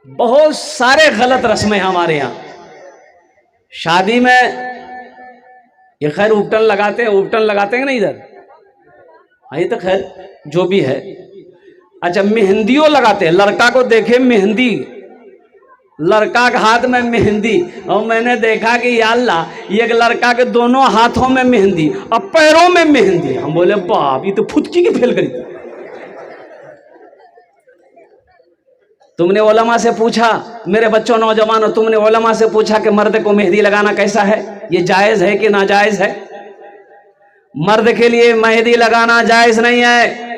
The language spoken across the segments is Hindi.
बहुत सारे गलत रस्में हमारे यहाँ शादी में। ये खैर उपटन लगाते हैं ना इधर, हाँ ये तो खैर जो भी है। अच्छा, मेहंदियों लगाते हैं, लड़का को देखे मेहंदी, लड़का के हाथ में मेहंदी, और मैंने देखा कि या अल्लाह एक लड़का के दोनों हाथों में मेहंदी और पैरों में मेहंदी। हम बोले बाप, ये तो फुटकी की फेल करी। तुमने उलमा से पूछा, मेरे बच्चों नौजवानों, तुमने उलमा से पूछा कि मर्द को मेहंदी लगाना कैसा है, ये जायज़ है कि नाजायज़ है? मर्द के लिए मेहंदी लगाना जायज़ नहीं है,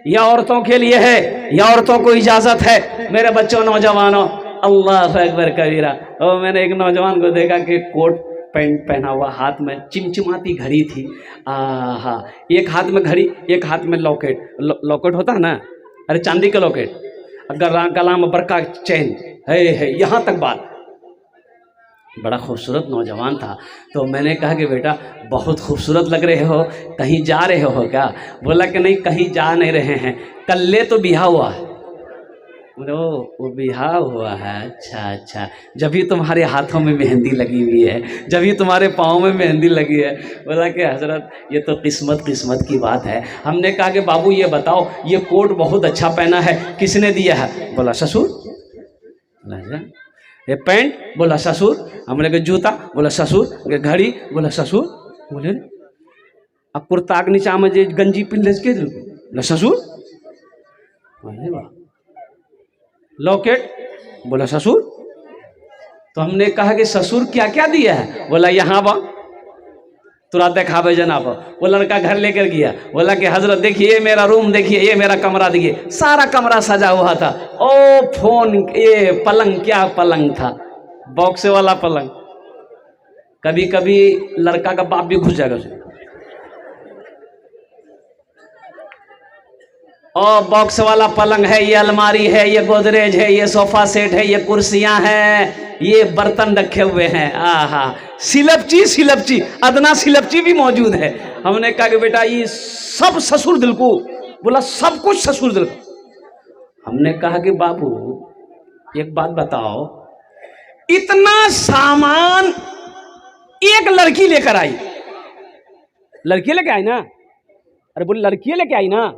या औरतों के लिए है, या औरतों को इजाज़त है? मेरे बच्चों नौजवानों, अल्लाह अकबर कबीरा। और मैंने एक नौजवान को देखा कि कोट पैंट पहना हुआ, हाथ में चिमचिमाती घड़ी थी। हाँ, एक हाथ में घड़ी, एक हाथ में लॉकेट। लॉकेट होता है ना, अरे चांदी का लॉकेट, अगर गला में बरका चैन है यहाँ तक बात। बड़ा खूबसूरत नौजवान था। तो मैंने कहा कि बेटा बहुत खूबसूरत लग रहे हो, कहीं जा रहे हो क्या? बोला कि नहीं, कहीं जा नहीं रहे हैं, कल्ले तो बिहा हुआ है। बोले वो बिहा हुआ है, अच्छा, जब भी तुम्हारे हाथों में मेहंदी लगी हुई है, जब भी तुम्हारे पाँव में मेहंदी लगी है। बोला कि हजरत ये तो किस्मत की बात है। हमने कहा कि बाबू ये बताओ, ये कोट बहुत अच्छा पहना है, किसने दिया है? बोला ससुर। ये पैंट? बोला ससुर। हमने कहा जूता? बोला ससुर। घड़ी? बोला ससुर। बोले अब कुर्ता के नीचा में जो गंजी पिन के? बोला ससुर। लॉकेट? बोला ससुर। तो हमने कहा कि ससुर क्या क्या दिया है? बोला यहाँ बा तुरंत देखावे जनाब। वो लड़का घर लेकर गया, बोला कि हजरत देखिए मेरा रूम, देखिए ये मेरा कमरा, देखिए सारा कमरा सजा हुआ था। ओ फोन, ये पलंग, क्या पलंग था, बॉक्स वाला पलंग। कभी कभी लड़का का बाप भी घुस जाएगा उसे। और बॉक्स वाला पलंग है, ये अलमारी है, ये गोदरेज है, ये सोफा सेट है, ये कुर्सियां हैं, ये बर्तन रखे हुए हैं। आहा, सिलपची अदना सिलपची भी मौजूद है। हमने कहा कि बेटा ये सब ससुर दिल को। बोला सब कुछ ससुर दिल को। हमने कहा कि बाबू एक बात बताओ, इतना सामान एक लड़की लेकर आई, लड़की लेके आई ना, अरे बोले लड़की लेके आई ना,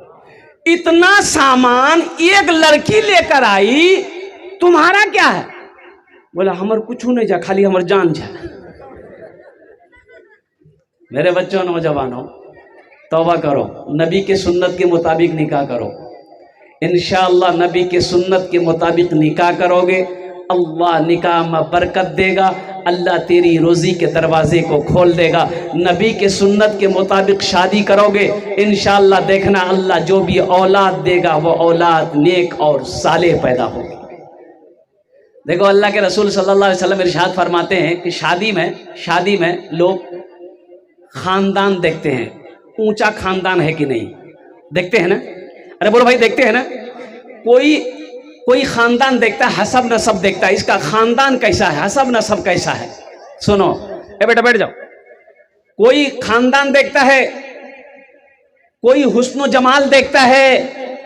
इतना सामान एक लड़की लेकर आई, तुम्हारा क्या है? बोला हमर कुछ नहीं जा, खाली हमर जान जा। मेरे बच्चों नौजवानों, तौबा करो, नबी के सुन्नत के मुताबिक निकाह करो। इंशाअल्लाह नबी के सुन्नत के मुताबिक निकाह करोगे, अल्लाह निकाह में बरकत देगा, अल्लाह तेरी रोज़ी के दरवाजे को खोल देगा। नबी के सुन्नत के मुताबिक शादी करोगे, इंशाअल्लाह देखना अल्लाह जो भी औलाद देगा वो औलाद नेक और सालेह पैदा होगी। देखो अल्लाह के रसूल सल्लल्लाहु अलैहि वसल्लम इरशाद फरमाते हैं कि शादी में लोग खानदान देखते हैं, ऊंचा खानदान है कि नहीं, देखते हैं ना? अरे बोलो भाई, देखते हैं ना? कोई खानदान देखता है, हसब नसब देखता है, इसका खानदान कैसा है, हसब नसब कैसा है। सुनो ए बेटा बैठ जाओ। कोई खानदान देखता है, कोई हुस्न जमाल देखता है,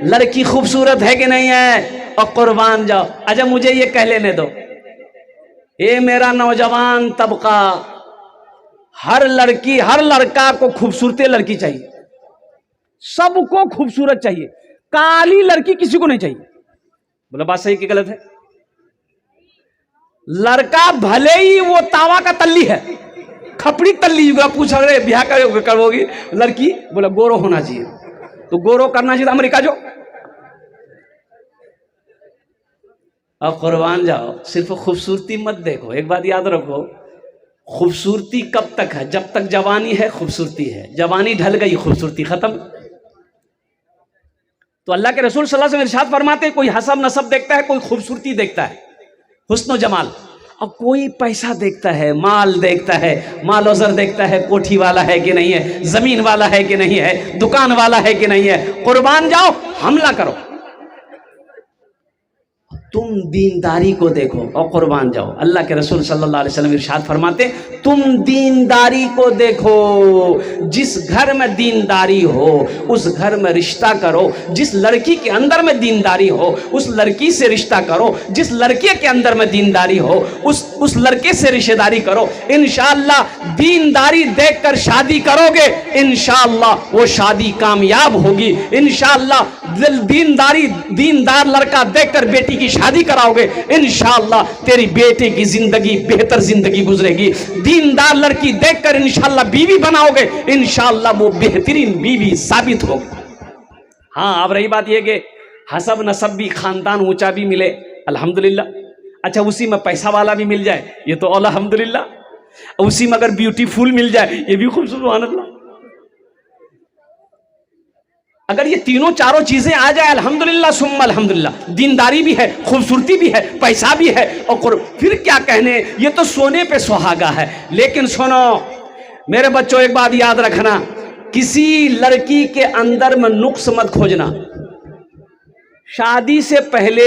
लड़की खूबसूरत है कि नहीं है, और कुर्बान जाओ। अच्छा मुझे ये कह लेने दो, ये मेरा नौजवान तबका, हर लड़का को खूबसूरत लड़की चाहिए, सबको खूबसूरत चाहिए, काली लड़की किसी को नहीं चाहिए। बोला बात सही कि गलत है? लड़का भले ही वो तावा का तल्ली है, खपड़ी तल्ली, पूछ रहे ब्याह करोगी लड़की, बोला गोरो होना चाहिए, तो गोरो करना चाहिए अमेरिका जो। और कुर्बान जाओ, सिर्फ खूबसूरती मत देखो। एक बात याद रखो, खूबसूरती कब तक है? जब तक जवानी है खूबसूरती है, जवानी ढल गई खूबसूरती खत्म। तो अल्लाह के रसूल सल्लल्लाहु अलैहि वसल्लम इरशाद फरमाते हैं, कोई हसब नसब देखता है, कोई खूबसूरती देखता है, हुस्न जमाल, और कोई पैसा देखता है, माल देखता है, माल वज़र देखता है, कोठी वाला है कि नहीं है, जमीन वाला है कि नहीं है, दुकान वाला है कि नहीं है। कुर्बान जाओ, हमला करो, तुम दीनदारी को देखो और कुर्बान जाओ। अल्लाह के रसूल सल्लल्लाहु अलैहि वसल्लम इरशाद फरमाते, तुम दीनदारी को देखो। जिस घर में दीनदारी हो उस घर में रिश्ता करो। जिस लड़की के अंदर में दीनदारी हो उस लड़की से रिश्ता करो। जिस लड़के के अंदर में दीनदारी हो उस लड़के से रिश्तेदारी करो। इंशाअल्लाह दीनदारी देखकर शादी करोगे, इंशाअल्लाह वो शादी कामयाब होगी। इंशाअल्लाह दीनदार लड़का देखकर बेटी की शादी कराओगे, इंशाअल्लाह तेरी बेटे की जिंदगी बेहतर जिंदगी गुजरेगी। दीनदार लड़की देखकर इंशाअल्लाह बीवी बनाओगे, इंशाअल्लाह वो बेहतरीन बीवी साबित होगी। हाँ, अब रही बात यह कि हसब नसब भी खानदान ऊंचा भी मिले, अल्हम्दुलिल्लाह। अच्छा, उसी में पैसा वाला भी मिल जाए, ये तो अल्हम्दुलिल्लाह। उसी में अगर ब्यूटीफुल मिल जाए, ये भी खूब सुभान अल्लाह। अगर ये तीनों चारों चीजें आ जाए, अल्हम्दुलिल्लाह सुम्मा अल्हम्दुलिल्लाह। दीनदारी भी है, खूबसूरती भी है, पैसा भी है, और फिर क्या कहने, ये तो सोने पे सुहागा है। लेकिन सुनो मेरे बच्चों, एक बात याद रखना, किसी लड़की के अंदर में नुक्स मत खोजना। शादी से पहले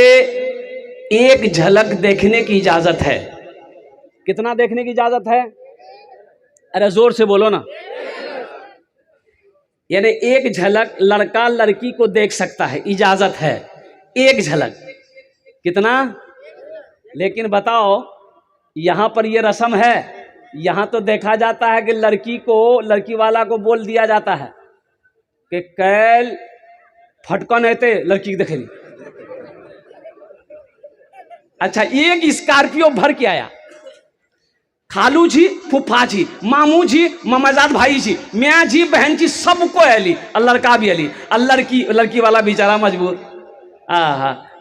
एक झलक देखने की इजाजत है। कितना देखने की इजाजत है? अरे जोर से बोलो ना। यानी एक झलक लड़का लड़की को देख सकता है, इजाजत है, एक झलक। कितना? लेकिन बताओ, यहां पर ये रस्म है, यहां तो देखा जाता है कि लड़की वाला को बोल दिया जाता है कि कैल फटकन रहते लड़की देखे। अच्छा, एक स्कॉर्पियो भर के आया, खालू जी, फूफा जी, मामू जी, ममाजाद भाई जी, मियाँ जी, बहन जी, सबको अली, लड़का भी अली। लड़की वाला बेचारा मजबूर।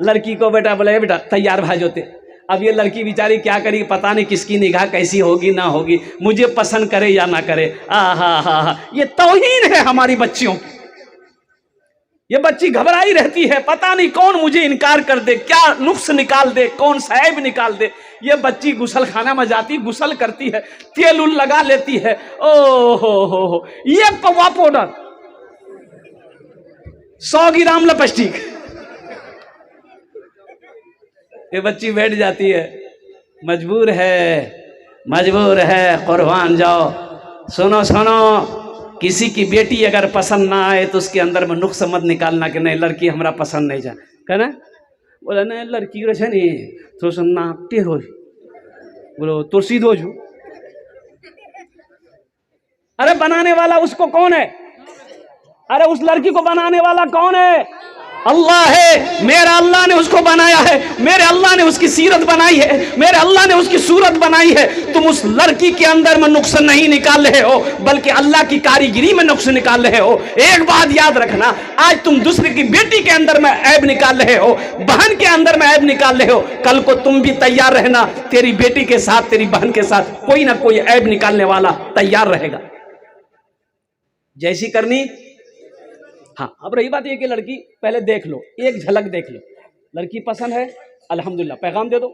लड़की को बेटा बोले, बेटा तैयार भाई जोते। अब ये लड़की बेचारी क्या करी, पता नहीं किसकी निगाह कैसी होगी ना होगी, मुझे पसंद करे या ना करे। ये तौहीन है हमारी बच्चियों की। ये बच्ची घबराई रहती है, पता नहीं कौन मुझे इनकार कर दे, क्या नुक्स निकाल दे, कौन साहिब निकाल दे। ये बच्ची गुसल खाना में जाती, गुसल करती है, तेल उल लगा लेती है। ओ हो, ये पवा पाउडर, 100 ग्राम लिपस्टिक, ये बच्ची बैठ जाती है। मजबूर है, कुर्बान जाओ। सुनो, किसी की बेटी अगर पसंद ना आए तो उसके अंदर में नुक्स मत निकालना कि नहीं लड़की हमरा पसंद नहीं जा, कहना बोला नहीं लड़की रहे नहीं तो सुनना टेढ़ हो, बोलो तो सीधो जो। अरे बनाने वाला उसको कौन है? अरे उस लड़की को बनाने वाला कौन है? अल्लाह है। मेरा अल्लाह ने उसको बनाया है, मेरे अल्लाह ने उसकी सीरत बनाई है, मेरे अल्लाह ने उसकी सूरत बनाई है। तुम उस लड़की के अंदर में नुक्स नहीं निकाल रहे हो, बल्कि अल्लाह की कारीगिरी में नुक्स निकाल रहे हो। एक बात याद रखना, आज तुम दूसरे की बेटी के अंदर में ऐब निकाल रहे हो, बहन के अंदर में ऐब निकाल रहे हो, कल को तुम भी तैयार रहना, तेरी बेटी के साथ, तेरी बहन के साथ कोई ना कोई ऐब निकालने वाला तैयार रहेगा। जैसी करनी। हाँ, अब रही बात ये कि लड़की पहले देख लो, एक झलक देख लो, लड़की पसंद है, अल्हम्दुलिल्लाह पैगाम दे दो।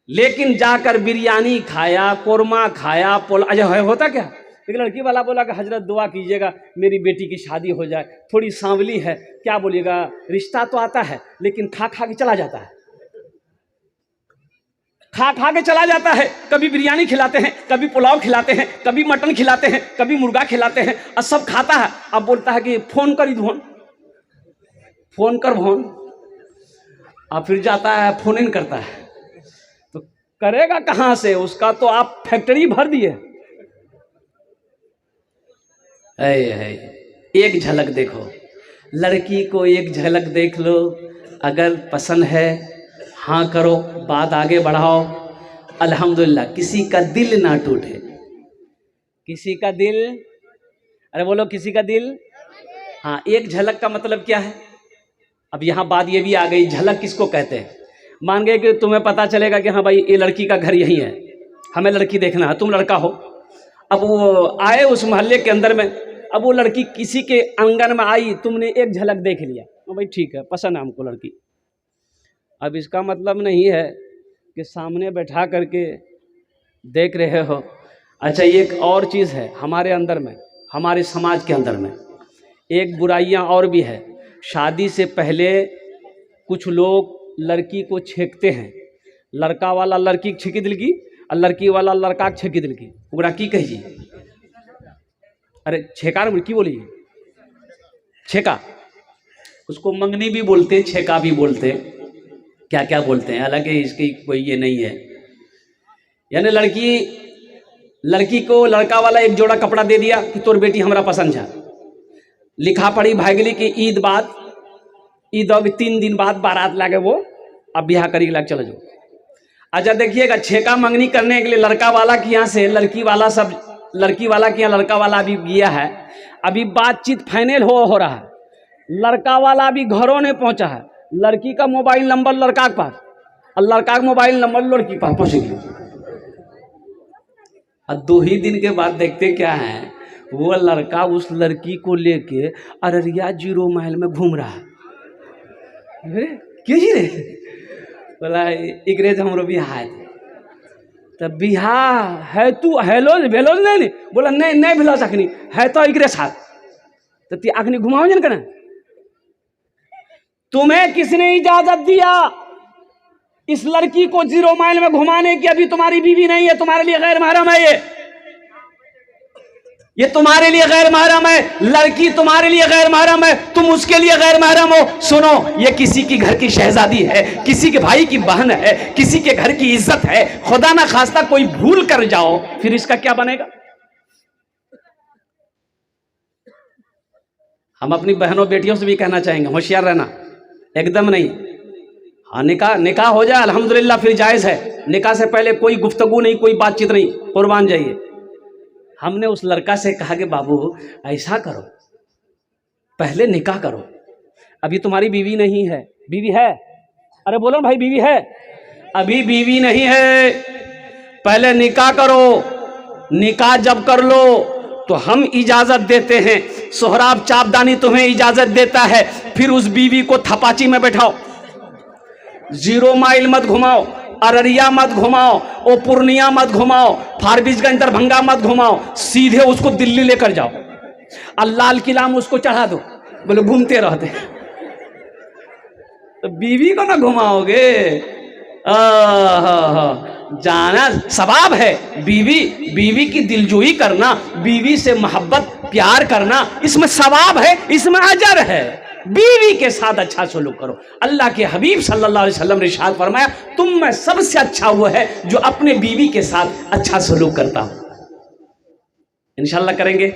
लेकिन जाकर बिरयानी खाया, कोरमा खाया, पोला, अच्छा होता क्या? लेकिन लड़की वाला बोला कि हजरत दुआ कीजिएगा मेरी बेटी की शादी हो जाए, थोड़ी सांवली है, क्या बोलिएगा, रिश्ता तो आता है लेकिन खा के चला जाता है, खा के चला जाता है। कभी बिरयानी खिलाते हैं, कभी पुलाव खिलाते हैं, कभी मटन खिलाते हैं, कभी मुर्गा खिलाते हैं, और सब खाता है। अब बोलता है कि फोन कर धोन, फोन कर भोन, और फिर जाता है फोन इन करता है। तो करेगा कहां से? उसका तो आप फैक्ट्री भर दिए। एक झलक देखो, लड़की को एक झलक देख लो, अगर पसंद है हाँ करो, बात आगे बढ़ाओ। अल्हम्दुलिल्लाह, किसी का दिल ना टूटे, किसी का दिल, अरे बोलो किसी का दिल। हाँ, एक झलक का मतलब क्या है? अब यहाँ बात ये भी आ गई, झलक किसको कहते हैं? मान गए कि तुम्हें पता चलेगा कि हाँ भाई ये लड़की का घर यही है, हमें लड़की देखना है, तुम लड़का हो। अब वो आए उस मोहल्ले के अंदर में, अब वो लड़की किसी के आंगन में आई, तुमने एक झलक देख लिया, तो भाई ठीक है, पसंद है हमको लड़की। अब इसका मतलब नहीं है कि सामने बैठा करके देख रहे हो। अच्छा, एक और चीज़ है हमारे अंदर में, हमारे समाज के अंदर में एक बुराइयां और भी है। शादी से पहले कुछ लोग लड़की को छेकते हैं, लड़का वाला लड़की छेकी दिल की, और लड़की वाला लड़का छेकी दिल की ओकरा की कही? अरे छेका की बोली? छेका, उसको मंगनी भी बोलते, छेका भी बोलते, क्या क्या बोलते हैं, हालांकि इसकी कोई ये नहीं है। यानी लड़की को लड़का वाला एक जोड़ा कपड़ा दे दिया कि तोर बेटी हमरा पसंद है, लिखा पड़ी भागली की ईद बाद, ईद 3 दिन बाद बारात लागे वो अब ब्याह करी लाग चलो जाओ। अच्छा देखिएगा, छेका मंगनी करने के लिए लड़का वाला के यहाँ से लड़की वाला के यहाँ लड़का वाला अभी गया है, अभी बातचीत फाइनल हो रहा है, लड़का वाला अभी घरों नहीं पहुंचा है, लड़की का मोबाइल नंबर लड़का के पास और लड़का का मोबाइल नंबर लड़की के पास पहुंच गया। और 2 ही दिन के बाद देखते क्या है, वो लड़का उस लड़की को लेके अररिया 0 माइल में घूम रहा है। क्यों जी रे? बोला इकरे हमरो बिहार है, तब बिहार है तू हेलो भेलो नहीं? बोला नहीं भेलो सखनी है तो इकरे साथ, तो ती अखनी घुमाओ जन करना। तुम्हें किसने इजाजत दिया इस लड़की को 0 माइल में घुमाने की? अभी तुम्हारी बीवी नहीं है, तुम्हारे लिए गैर महरम है, ये तुम्हारे लिए गैर महरम है, लड़की तुम्हारे लिए गैर महरम है, तुम उसके लिए गैर महरम हो। सुनो, ये किसी की घर की शहजादी है, किसी के भाई की बहन है, किसी के घर की इज्जत है, खुदा ना खास्ता कोई भूल कर जाओ फिर इसका क्या बनेगा? हम अपनी बहनों बेटियों से भी कहना चाहेंगे, होशियार रहना, एकदम नहीं। हाँ, निकाह हो जाए अल्हम्दुलिल्लाह, फिर जायज़ है। निकाह से पहले कोई गुफ्तगू नहीं, कोई बातचीत नहीं, कुर्बान जाइए। हमने उस लड़का से कहा कि बाबू ऐसा करो, पहले निकाह करो, अभी तुम्हारी बीवी नहीं है। बीवी है? अरे बोलो भाई, बीवी है? अभी बीवी नहीं है, पहले निकाह करो। निकाह जब कर लो तो हम इजाजत देते हैं, सोहराब चापदानी तुम्हें इजाजत देता है, फिर उस बीवी को थपाची में बैठाओ, 0 माइल मत घुमाओ, अररिया मत घुमाओ, ओ पूर्णिया मत घुमाओ, फारबिसगंज दरभंगा मत घुमाओ, सीधे उसको दिल्ली लेकर जाओ और लाल किला में उसको चढ़ा दो। बोले घूमते रहते तो बीवी को ना घुमाओगे? जाना सवाब है, बीवी की दिलजोई करना, बीवी से मोहब्बत प्यार करना, इसमें सवाब है, इसमें अजर है। बीवी के साथ अच्छा सलूक करो। अल्लाह के हबीब सल्लल्लाहु अलैहि वसल्लम ने इरशाद फरमाया, तुम में सबसे अच्छा वो है जो अपने बीवी के साथ अच्छा सलूक करता हो। इंशाल्लाह करेंगे,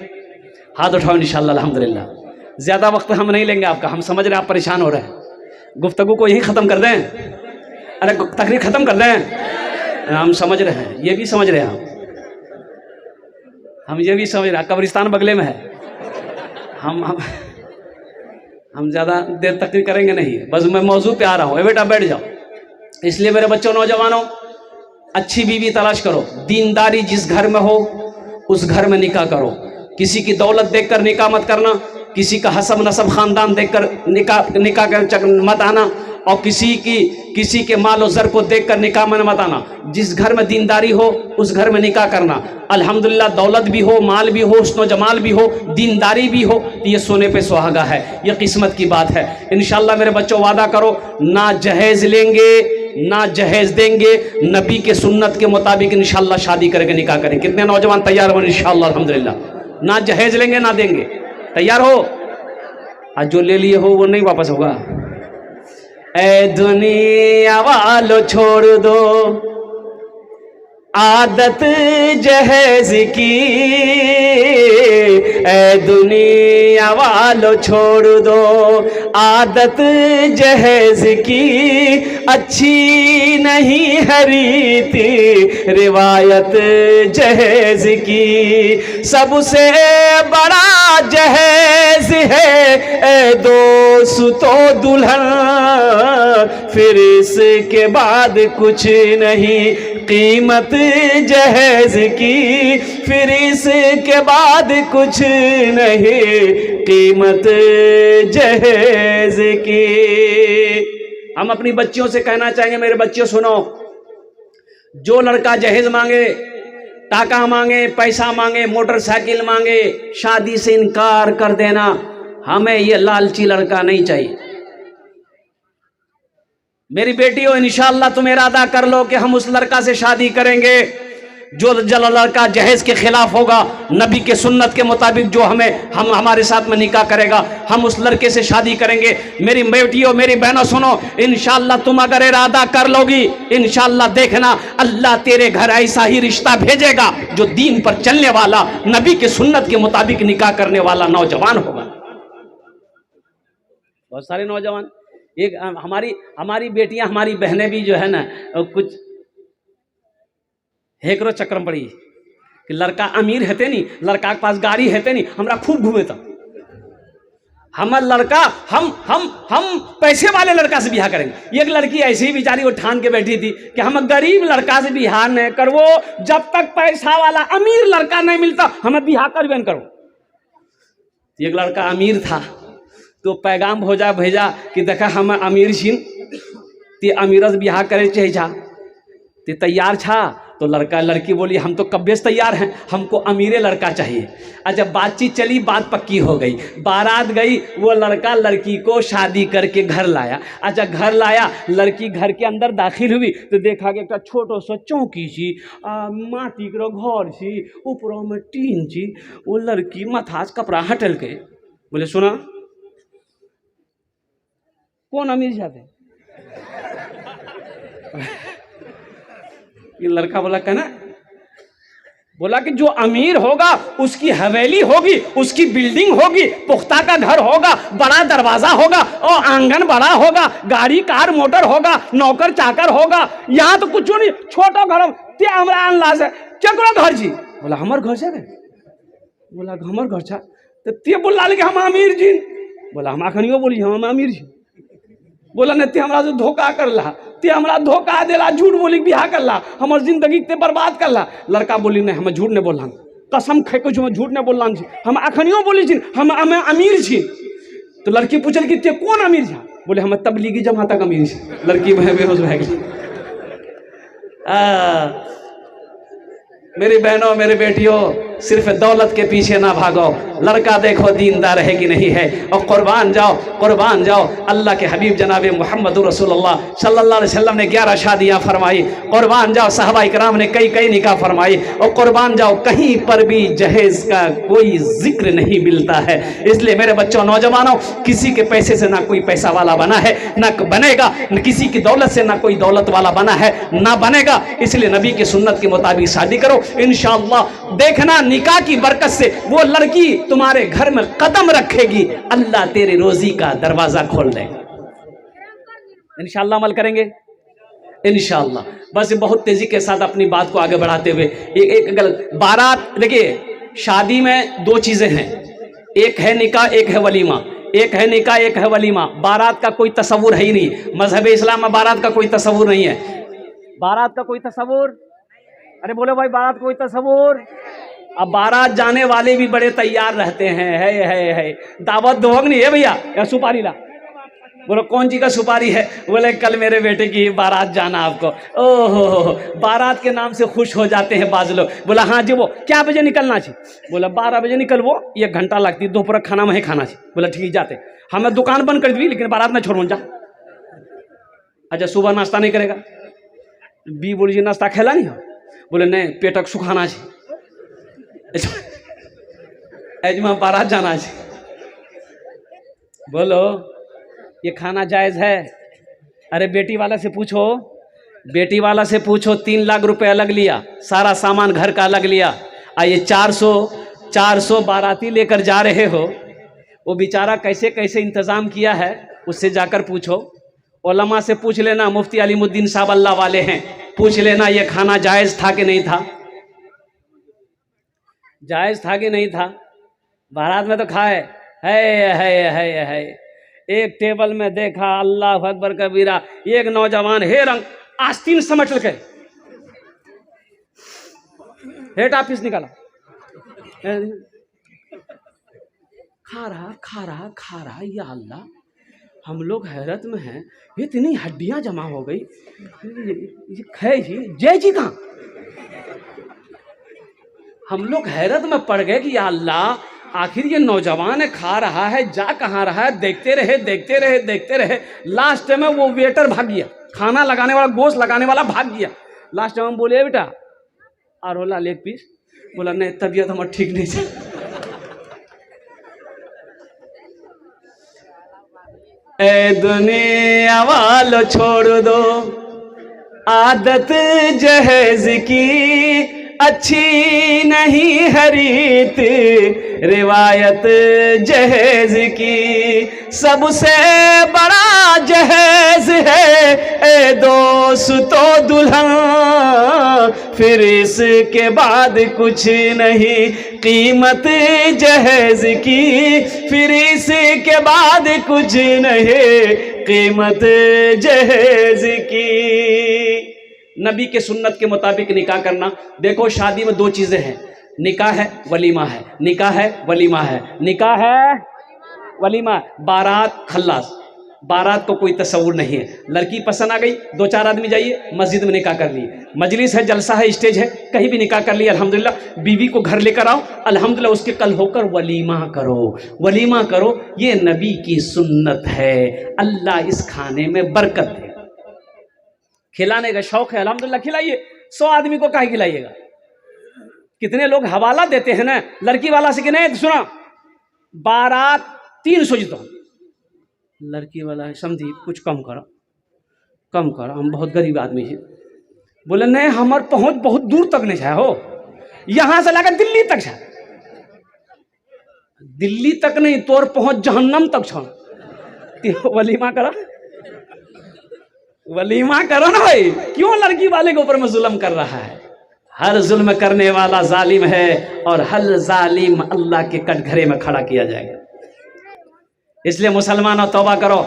हाथ उठाओ इंशाल्लाह। अल्हम्दुलिल्लाह, ज्यादा वक्त हम नहीं लेंगे आपका, हम समझ रहे हैं आप परेशान हो रहे हैं, गुफ्तगू को यही खत्म कर दें, अरे तकरीर खत्म कर दें। हम समझ रहे हैं, ये भी समझ रहे हैं हम ये भी समझ रहे हैं, कब्रिस्तान बगले में है। हम ज़्यादा देर तकरीर करेंगे नहीं, बस मैं मौजू पे आ रहा हूँ। बेटा बैठ जाओ। इसलिए मेरे बच्चों, नौजवानों, अच्छी बीवी तलाश करो, दीनदारी जिस घर में हो उस घर में निकाह करो। किसी की दौलत देखकर निकाह मत करना, किसी का हसब नसब खानदान देखकर निकाह कर मत आना, और किसी के माल और ज़र को देखकर निकाह में मत आना। जिस घर में दीनदारी हो उस घर में निकाह करना। अल्हम्दुलिल्लाह, दौलत भी हो, माल भी हो, हुस्न जमाल भी हो, दीनदारी भी हो, तो ये सोने पे सुहागा है, ये किस्मत की बात है। इंशाल्लाह मेरे बच्चों, वादा करो, ना जहेज लेंगे ना जहेज देंगे, नबी के सुन्नत के मुताबिक इंशाल्लाह शादी करके निकाह करें। कितने नौजवान तैयार हो? इंशाल्लाह अल्हम्दुलिल्लाह, ना जहेज लेंगे ना देंगे। तैयार हो? आज जो ले लिए हो वो नहीं वापस होगा। ऐ दुनिया वालों छोड़ दो आदत जहेज की, ऐ दुनिया वालों छोड़ दो आदत जहेज की, अच्छी नहीं है रीति रिवायत जहेज की। सबसे बड़ा जहेज है ऐ दोस्तों दुल्हन, फिर इसके बाद कुछ नहीं कीमत जहेज की, फिर इसके बाद कुछ नहीं कीमत जहेज की। हम अपनी बच्चियों से कहना चाहेंगे, मेरे बच्चियों सुनो, जो लड़का जहेज मांगे, टाका मांगे, पैसा मांगे, मोटरसाइकिल मांगे, शादी से इनकार कर देना। हमें ये लालची लड़का नहीं चाहिए। मेरी बेटियों, इंशाअल्लाह तुम इरादा कर लो कि हम उस लड़का से शादी करेंगे जो लड़का जहेज के खिलाफ होगा, नबी के सुन्नत के मुताबिक जो हम हमारे साथ में निकाह करेगा, हम उस लड़के से शादी करेंगे। मेरी बेटियों, मेरी बहनों, सुनो, इंशाअल्लाह तुम अगर इरादा कर लोगी, इंशाअल्लाह देखना अल्लाह तेरे घर ऐसा ही रिश्ता भेजेगा जो दीन पर चलने वाला, नबी के सुन्नत के मुताबिक निकाह करने वाला नौजवान होगा। बहुत सारे नौजवान, एक हमारी बेटियां, हमारी बहनें भी जो है ना, कुछ हेकरो चक्र में पड़ी कि लड़का अमीर हेते नहीं, लड़का के पास गाड़ी हेते नहीं, हमरा खूब घूमे था, हमार लड़का हम पैसे वाले लड़का से बियाह करेंगे। एक लड़की ऐसी ही बेचारी वो ठान के बैठी थी कि हम गरीब लड़का से बियाह नहीं करवो, जब तक पैसा वाला अमीर लड़का नहीं मिलता हमें बियाह करबे न करो। एक लड़का अमीर था तो पैगाम भेजा कि देखा हम अमीर छिन, ते अमीर से बियाह करे चाहे छा, ते तैयार छा? तो लड़की बोली हम तो कब्बे से तैयार हैं, हमको अमीरे लड़का चाहिए। अच्छा, बातचीत चली, बात पक्की हो गई, बारात गई, वो लड़का लड़की को शादी करके घर लाया। अच्छा, घर लाया, लड़की घर के अंदर दाखिल हुई तो देखा कि एक छोटो सा चौकी छी, माटी के घर छी, ऊपरों में टीन छी। वो लड़की मथाज कपड़ा हटल के बोले सुना कौन अमीर जाते? ये लड़का बोला कहना, बोला कि जो अमीर होगा उसकी हवेली होगी, उसकी बिल्डिंग होगी, पुख्ता का घर होगा, बड़ा दरवाजा होगा और आंगन बड़ा होगा, गाड़ी कार मोटर होगा, नौकर चाकर होगा। यहाँ तो कुछ नहीं, छोटा घर ते हमरा अनला से चकरा घर जी। बोला हमर घर से, बोला हमर घर छा, तो ते बोला कि हम अमीर जी। बोला हम अखनियो बोली हम अमीर जी। बोला नहीं, ते हमरा से धोखा करला, ते हमरा धोखा देला, झूठ बोली बियाह करला, हमर जिंदगी ते बर्बाद करला। लड़का बोली नहीं, हम झूठ नहीं बोलला, कसम खाई को हम झूठ नहीं बोलला, हम अखनियो बोली छी हम अमीर छी। तो लड़की पूछल कि ते कौन अमीर छा? बोले हम तबलीगी जमात का अमीर छी। लड़की बेहोश भए गेल। मेरी बहनों, मेरी बेटियों, सिर्फ दौलत के पीछे ना भागो, लड़का देखो दीनदार है कि नहीं है, और कुर्बान जाओ। अल्लाह के हबीब जनाब मोहम्मद रसूलुल्लाह सल्लल्लाहु अलैहि वसल्लम ने 11 शादियाँ फरमाई, कुर्बान जाओ। सहाबा इकराम ने कई निकाह फरमाई, और कुर्बान जाओ, कहीं पर भी जहेज का कोई जिक्र नहीं मिलता है। इसलिए मेरे बच्चों, नौजवानों, किसी के पैसे से ना कोई पैसा वाला बना है, ना बनेगा, किसी की दौलत से ना कोई दौलत वाला बना है, ना बनेगा। इसलिए नबी की सुन्नत के मुताबिक शादी करो, इंशाअल्लाह देखना निकाह की बरकत से वो लड़की तुम्हारे घर में कदम रखेगी, अल्लाह तेरे रोजी का दरवाजा खोल देगा। इंशाअल्लाह अमल करेंगे इंशाअल्लाह। बस बहुत तेजी के साथ अपनी बात को आगे बढ़ाते हुए एक बारात, देखिए शादी में 2 चीजें हैं, एक है निकाह, एक है वलीमा। एक है निकाह, एक है वलीमा। बारात का कोई तस्वुर है ही नहीं, मजहब इस्लाम में बारात का कोई तस्वुर नहीं है। बारात का कोई तस्वुर, अरे बोलो भाई, बारात कोई तस्वुर। अब बारात जाने वाले भी बड़े तैयार रहते हैं, है दावत दोग नहीं है भैया, या सुपारी ला। बोलो कौन सी का सुपारी है? बोले कल मेरे बेटे की बारात जाना आपको। ओहो, बारात के नाम से खुश हो जाते हैं बाज लोग। बोला हाँ जी, वो क्या बजे निकलना चाहिए? बोला 12 बजे निकल, वो 1 घंटा लगती, दोपहर खाना वहीं खाना चाहिए। बोला ठीक जाते, हमें दुकान बंद कर दी लेकिन बारात में छोड़ जा। अच्छा, सुबह नाश्ता नहीं करेगा? बी बोली जी नाश्ता खेला नहीं हो? बोले नहीं, पेटक सुखाना चाहिए, एजमा बारात जाना चाहिए। बोलो ये खाना जायज़ है? अरे बेटी वाला से पूछो, 3 लाख रुपए अलग लिया, सारा सामान घर का अलग लिया, ये 400 बाराती लेकर जा रहे हो, वो बेचारा कैसे कैसे इंतज़ाम किया है, उससे जाकर पूछो। उलमा से पूछ लेना, मुफ्ती अलीमुद्दीन साहब अल्लाह वाले हैं, पूछ लेना ये खाना जायज़ था कि नहीं था, जायज़ था कि नहीं था। बारात में तो खाए है। एक टेबल में देखा, अल्लाह अकबर कबीरा, एक नौजवान हे रंग आस्तीन समझ के हेट ऑफिस निकाला, खा रहा, या अल्लाह, हम लोग हैरत में हैं, इतनी हड्डियां जमा हो गई, है जी जय जी कहाँ? हम लोग हैरत में पड़ गए कि या अल्लाह, आखिर ये नौजवान है, खा रहा है, जा कहाँ रहा है, देखते रहे देखते रहे देखते रहे। लास्ट में वो वेटर भाग गया, खाना लगाने वाला, गोश्त लगाने वाला भाग गया। लास्ट में हम बोले बेटा और होला लेग पीस, बोला नहीं तबीयत हमारा ठीक नहीं है। ए दुनिया वालों छोड़ दो आदत जहेज की, अच्छी नहीं है रीत रिवायत जहेज की। सबसे बड़ा जहेज है ए दोस्तों दुल्हन, फिर इसके बाद कुछ नहीं कीमत जहेज की, फिर इसके बाद कुछ नहीं कीमत जहेज की। नबी के सुन्नत के मुताबिक निकाह करना। देखो शादी में दो चीजें हैं, निकाह है वलीमा है, निकाह है वलीमा है, निकाह है वलीमा। बारात खल्लास, बारात को कोई तस्वुर नहीं है। लड़की पसंद आ गई, दो चार आदमी जाइए मस्जिद में निकाह कर लिए, मजलिस है, जलसा है, स्टेज है, कहीं भी निकाह कर लिया अल्हम्दुलिल्लाह। बीवी को घर लेकर आओ अल्हम्दुलिल्लाह, उसके कल होकर वलीमा करो, वलीमा करो। ये नबी की सुन्नत है। अल्लाह इस खाने में बरकत है। खिलाने का शौक है अल्हम्दुलिल्लाह, खिलाइए। 100 आदमी को काहे खिलाइएगा? कितने लोग हवाला देते हैं ना लड़की वाला से कि नहीं सुना बारात 300 जीतो, लड़की वाला है समझी कुछ कम करो, कम करो, हम बहुत गरीब आदमी हैं। बोले नहीं हमार पहुंच बहुत दूर तक नहीं है हो, यहां से लाकर दिल्ली तक है। दिल्ली तक नहीं, तोर पहुंच जहन्नम तक छो। वलीमा करो, वलीमा करो ना भाई। क्यों लड़की वाले के ऊपर में जुल्म कर रहा है? हर जुल्म करने वाला जालिम है और हर जालिम अल्लाह के कटघरे में खड़ा किया जाएगा। इसलिए मुसलमानों तौबा करो।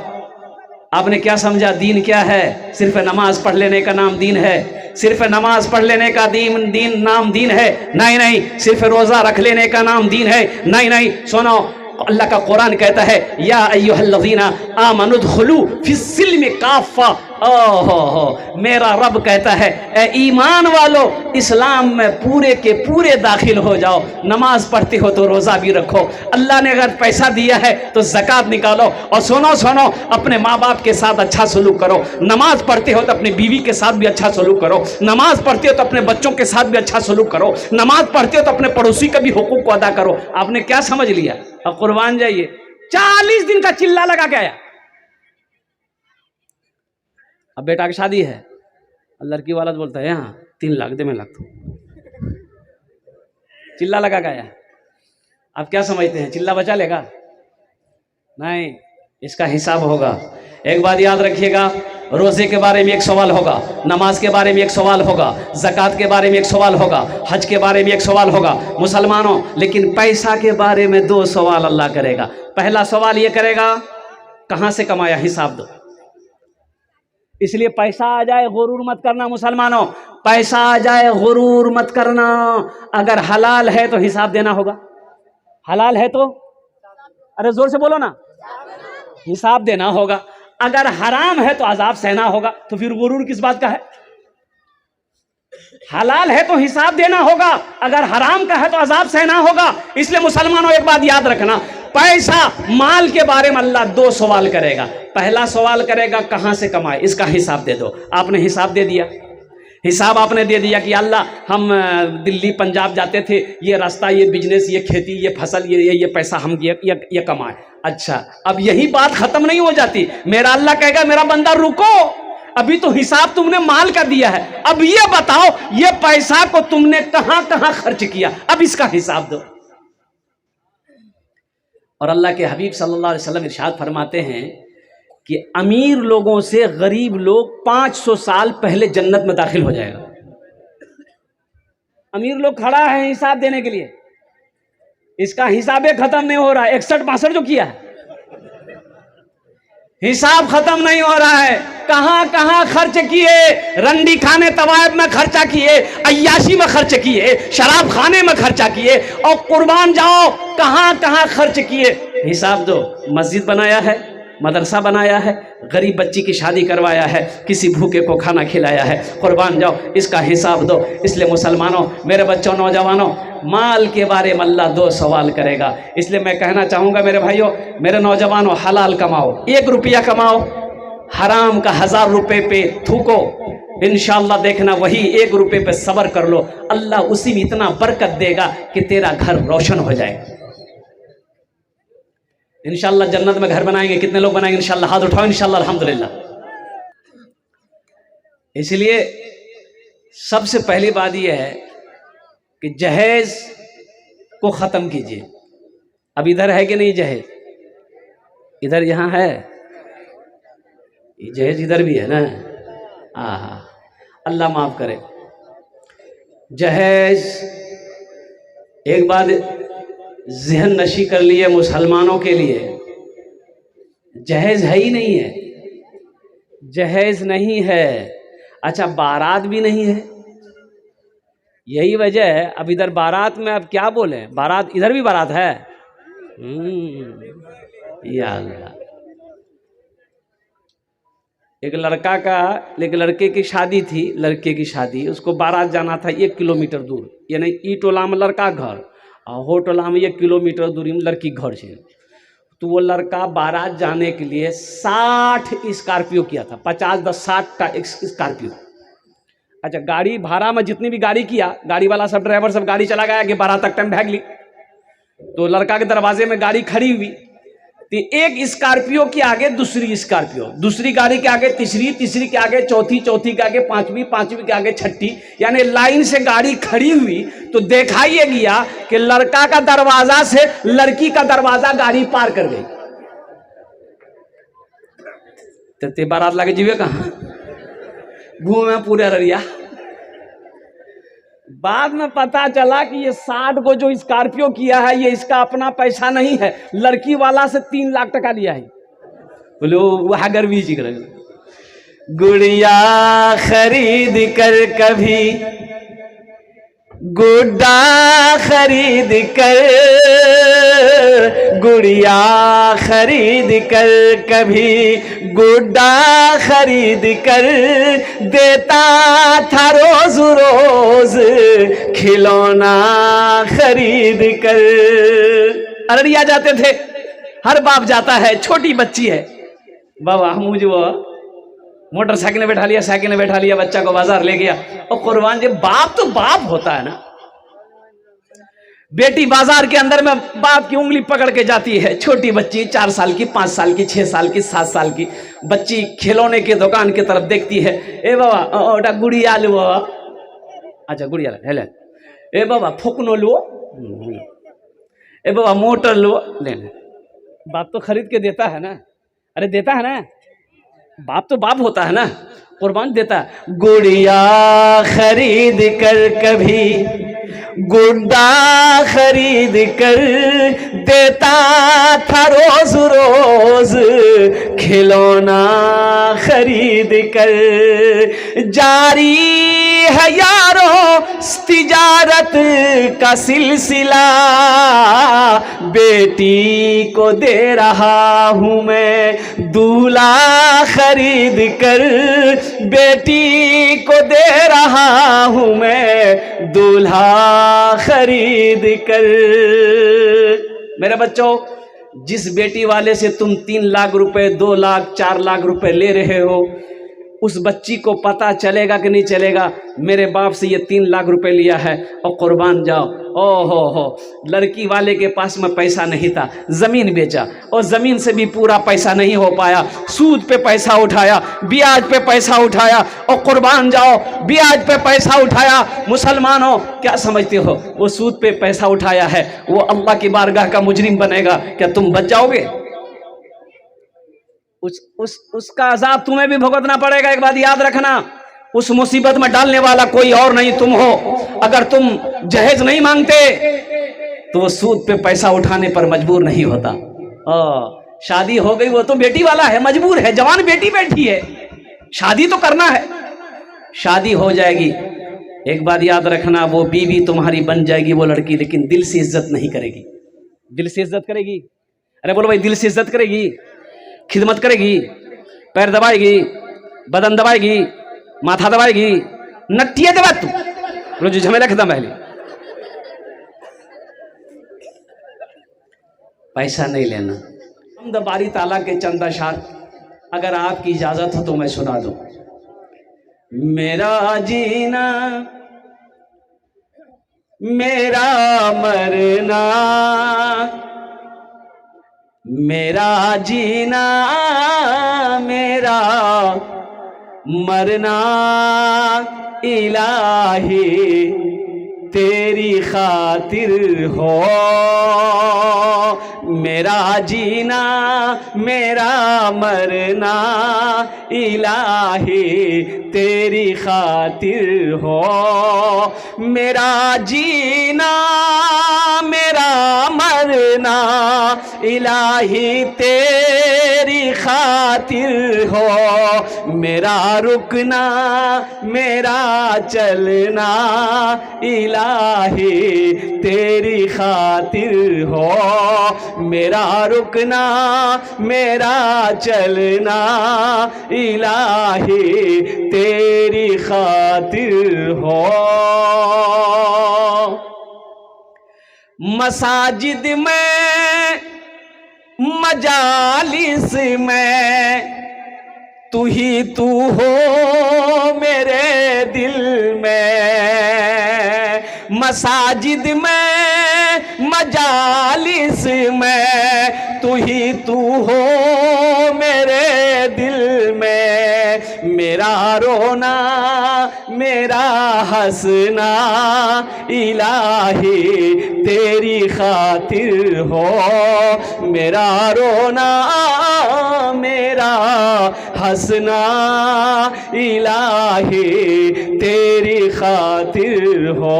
आपने क्या समझा दीन क्या है? सिर्फ नमाज पढ़ लेने का नाम दीन है? सिर्फ नमाज पढ़ लेने का दीन नाम दीन है? नहीं नहीं। सिर्फ रोजा रख लेने का नाम दीन है? नहीं नहीं। सुनो, अल्लाह का कुरान कहता है या अय्युहल्लज़ीना आमनु दुखुलू फिस्सिल्मि काफ़ा। ओहो, मेरा रब कहता है ए ईमान वालो इस्लाम में पूरे के पूरे दाखिल हो जाओ। नमाज पढ़ते हो तो रोज़ा भी रखो, अल्लाह ने अगर पैसा दिया है तो ज़कात निकालो। और सुनो सुनो, अपने माँ बाप के साथ अच्छा सलूक करो। नमाज पढ़ते हो तो अपनी बीवी के साथ भी अच्छा सलूक करो। नमाज पढ़ते हो तो अपने बच्चों के साथ भी अच्छा सलूक करो। नमाज पढ़ते हो तो अपने पड़ोसी का भी हुकूक को अदा करो। आपने क्या समझ लिया? अब कुर्बान जाइए। 40 दिन का चिल्ला लगा के आया, अब बेटा की शादी है, लड़की वाला बोलता है यहाँ 3 लाख दे, मैं लाख दो, चिल्ला लगा गया। आप क्या समझते हैं चिल्ला बचा लेगा? नहीं, इसका हिसाब होगा। एक बात याद रखिएगा, रोजे के बारे में एक सवाल होगा, नमाज के बारे में एक सवाल होगा, ज़कात के बारे में एक सवाल होगा, हज के बारे में एक सवाल होगा मुसलमानों। लेकिन पैसा के बारे में 2 सवाल अल्लाह करेगा। पहला सवाल ये करेगा कहाँ से कमाया, हिसाब दो। इसलिए पैसा आ जाए गुरूर मत करना मुसलमानों, पैसा आ जाए गुरूर मत करना। अगर हलाल है तो हिसाब देना होगा, हलाल है तो अरे जोर से बोलो ना, हिसाब देना होगा। अगर हराम है तो अजाब सहना होगा। तो फिर गुरूर किस बात का है? हलाल है तो हिसाब देना होगा, अगर हराम का है तो अजाब सहना होगा। इसलिए मुसलमानों एक बात याद रखना, पैसा माल के बारे में अल्लाह 2 सवाल करेगा। पहला सवाल करेगा कहां से कमाए, इसका हिसाब दे दो। आपने हिसाब दे दिया, हिसाब आपने दे दिया कि अल्लाह हम दिल्ली पंजाब जाते थे, ये रास्ता, ये बिजनेस, ये खेती, ये फसल, ये पैसा हम ये कमाए। अच्छा, अब यही बात खत्म नहीं हो जाती। मेरा अल्लाह कहेगा मेरा बंदा रुको, अभी तो हिसाब तुमने माल का दिया है, अब ये बताओ ये पैसा को तुमने कहां कहां खर्च किया, अब इसका हिसाब दो। और अल्लाह के हबीब सल्लल्लाहु अलैहि वसल्लम इरशाद फरमाते हैं कि अमीर लोगों से गरीब लोग 500 साल पहले जन्नत में दाखिल हो जाएगा। अमीर लोग खड़ा है हिसाब देने के लिए, इसका हिसाब खत्म नहीं हो रहा है। 61-62 जो किया है हिसाब खत्म नहीं हो रहा है। कहां कहां खर्च किए, रंडी खाने तवायब में खर्चा किए, अय्याशी में खर्च किए, शराब खाने में खर्चा किए, और कुर्बान जाओ कहां कहां खर्च किए, हिसाब दो। मस्जिद बनाया है, मदरसा बनाया है, गरीब बच्ची की शादी करवाया है, किसी भूखे को खाना खिलाया है। कुर्बान जाओ, इसका हिसाब दो। इसलिए मुसलमानों, मेरे बच्चों, नौजवानों, माल के बारे में अल्लाह 2 सवाल करेगा। इसलिए मैं कहना चाहूँगा मेरे भाइयों, मेरे नौजवानों, हलाल कमाओ, 1 रुपया कमाओ, हराम का 1000 रुपये पे थूको। इंशाअल्लाह देखना, वही 1 रुपये पे सब्र कर लो, अल्लाह उसी में इतना बरकत देगा कि तेरा घर रोशन हो जाएगा। इंशाअल्लाह जन्नत में घर बनाएंगे। कितने लोग बनाएंगे इंशाअल्लाह? हाथ उठाओ इंशाअल्लाह, अल्हम्दुलिल्लाह। इसलिए सबसे पहली बात यह है कि जहेज को खत्म कीजिए। अब इधर है कि नहीं जहेज? इधर यहाँ है जहेज, इधर भी है ना? अल्लाह माफ करे। जहेज एक बार ज़हन नशी कर लिए मुसलमानों के लिए, जहेज है ही नहीं है, जहेज नहीं है। अच्छा, बारात भी नहीं है। यही वजह है, अब इधर बारात में अब क्या बोले, बारात इधर भी बारात है। या अल्लाह, एक लड़का का, एक लड़के की शादी थी, लड़के की शादी, उसको बारात जाना था 1 किलोमीटर दूर, यानी ई टोला में लड़का घर और हो टोला में 1 किलोमीटर दूरी में लड़की घर से। तो वो लड़का बारात जाने के लिए 60 स्कॉर्पियो किया था, 50-10-60 का स्कॉर्पियो। अच्छा, गाड़ी भाड़ा में जितनी भी गाड़ी किया, गाड़ी वाला सब, ड्राइवर सब गाड़ी चला गया कि बारात तक टाइम भाग ली। तो लड़का के दरवाजे में गाड़ी खड़ी हुई, तो एक स्कॉर्पियो के आगे दूसरी स्कॉर्पियो, दूसरी गाड़ी के आगे तीसरी, तीसरी के आगे चौथी, चौथी के आगे पांचवी, पांचवी के आगे छठी, यानी लाइन से गाड़ी खड़ी हुई। तो देखा ये गया कि लड़का का दरवाजा से लड़की का दरवाजा गाड़ी पार कर गई। ते बारात लाके जीवे कहाँ, घूमे पूरे अररिया। बाद में पता चला कि ये 60 को जो स्कॉर्पियो किया है, ये इसका अपना पैसा नहीं है, लड़की वाला से 3 लाख टका लिया है। बोले वह गर्वी जी कर, गुड़िया खरीद कर कभी, गुड्डा खरीद कर, गुड़िया खरीद कर कभी, गुड्डा खरीद कर, देता था रोज रोज खिलौना खरीद कर। अररिया जाते थे, हर बाप जाता है, छोटी बच्ची है, बाबा हम जो मोटरसाइकिल में बैठा लिया, साइकिल में बैठा लिया, बच्चा को बाजार ले गया। और कुर्बान जी, बाप तो बाप होता है ना। बेटी बाजार के अंदर में बाप की उंगली पकड़ के जाती है, छोटी बच्ची 4 साल की, 5 साल की, 6 साल की, 7 साल की बच्ची खिलौने के दुकान की तरफ देखती है। ए बाबा ओटा गुड़िया लो, अच्छा गुड़िया ले, ए बाबा फुकनो लो, ए बाबा मोटर लो, ले। बाप तो खरीद के देता है ना, अरे देता है ना, बाप तो बाप होता है ना, कुर्बान देता है। गुड़िया खरीद कर कभी, गुड्डा खरीद कर, देता था रोज रोज खिलौना खरीद कर। जारी है यारों तिजारत का सिलसिला, बेटी को दे रहा हूँ मैं दूल्हा खरीद कर, बेटी को दे रहा हूँ मैं दूल्हा खरीद कर। मेरे बच्चों, जिस बेटी वाले से तुम 3 लाख रुपए, 2 लाख, 4 लाख रुपए ले रहे हो, उस बच्ची को पता चलेगा कि नहीं चलेगा, मेरे बाप से ये 3 लाख रुपए लिया है। और कुर्बान जाओ, ओ हो, लड़की वाले के पास में पैसा नहीं था, जमीन बेचा, और जमीन से भी पूरा पैसा नहीं हो पाया, सूद पे पैसा उठाया, ब्याज पे पैसा उठाया, और कुर्बान जाओ ब्याज पे पैसा उठाया। मुसलमानों, क्या समझते हो, वो सूद पे पैसा उठाया है, वो अल्लाह की बारगाह का मुजरिम बनेगा, क्या तुम बच जाओगे? उसका अजाब तुम्हें भी भुगतना पड़ेगा। एक बात याद रखना, उस मुसीबत में डालने वाला कोई और नहीं तुम हो। अगर तुम जहेज नहीं मांगते तो वो सूद पे पैसा उठाने पर मजबूर नहीं होता। शादी हो गई, वो तो बेटी वाला है, मजबूर है, जवान बेटी बैठी है, शादी तो करना है, शादी हो जाएगी। एक बात याद रखना, वो बीवी तुम्हारी बन जाएगी वो लड़की, लेकिन दिल से इज्जत नहीं करेगी। दिल से इज्जत करेगी? अरे बोलो भाई, दिल से इज्जत करेगी? खिदमत करेगी, पैर दबाएगी, बदन दबाएगी, माथा दबाएगी, नट्टिए दबा तू रोज झमेला खत्म पहले। पैसा नहीं लेना। हम बारी ताला के चंदा शार, अगर आपकी इजाजत हो तो मैं सुना दूं। मेरा जीना मेरा मरना, मेरा जीना मेरा मरना, इलाही तेरी खातिर हो। मेरा जीना मेरा मरना, इलाही तेरी खातिर हो। मेरा जीना मेरा मरना, इलाही तेरी खातिर हो। मेरा रुकना मेरा चलना, इलाही तेरी खातिर हो। मेरा रुकना मेरा चलना, इलाही तेरी खातिर हो। मसाजिद में मजालिस में तू ही तू हो मेरे दिल में। मसाजिद में मजालिस में तू ही तू हो मेरे दिल में। मेरा रोना मेरा हंसना, इलाही तेरी खातिर हो। मेरा रोना मेरा हंसना, इलाही तेरी खातिर हो।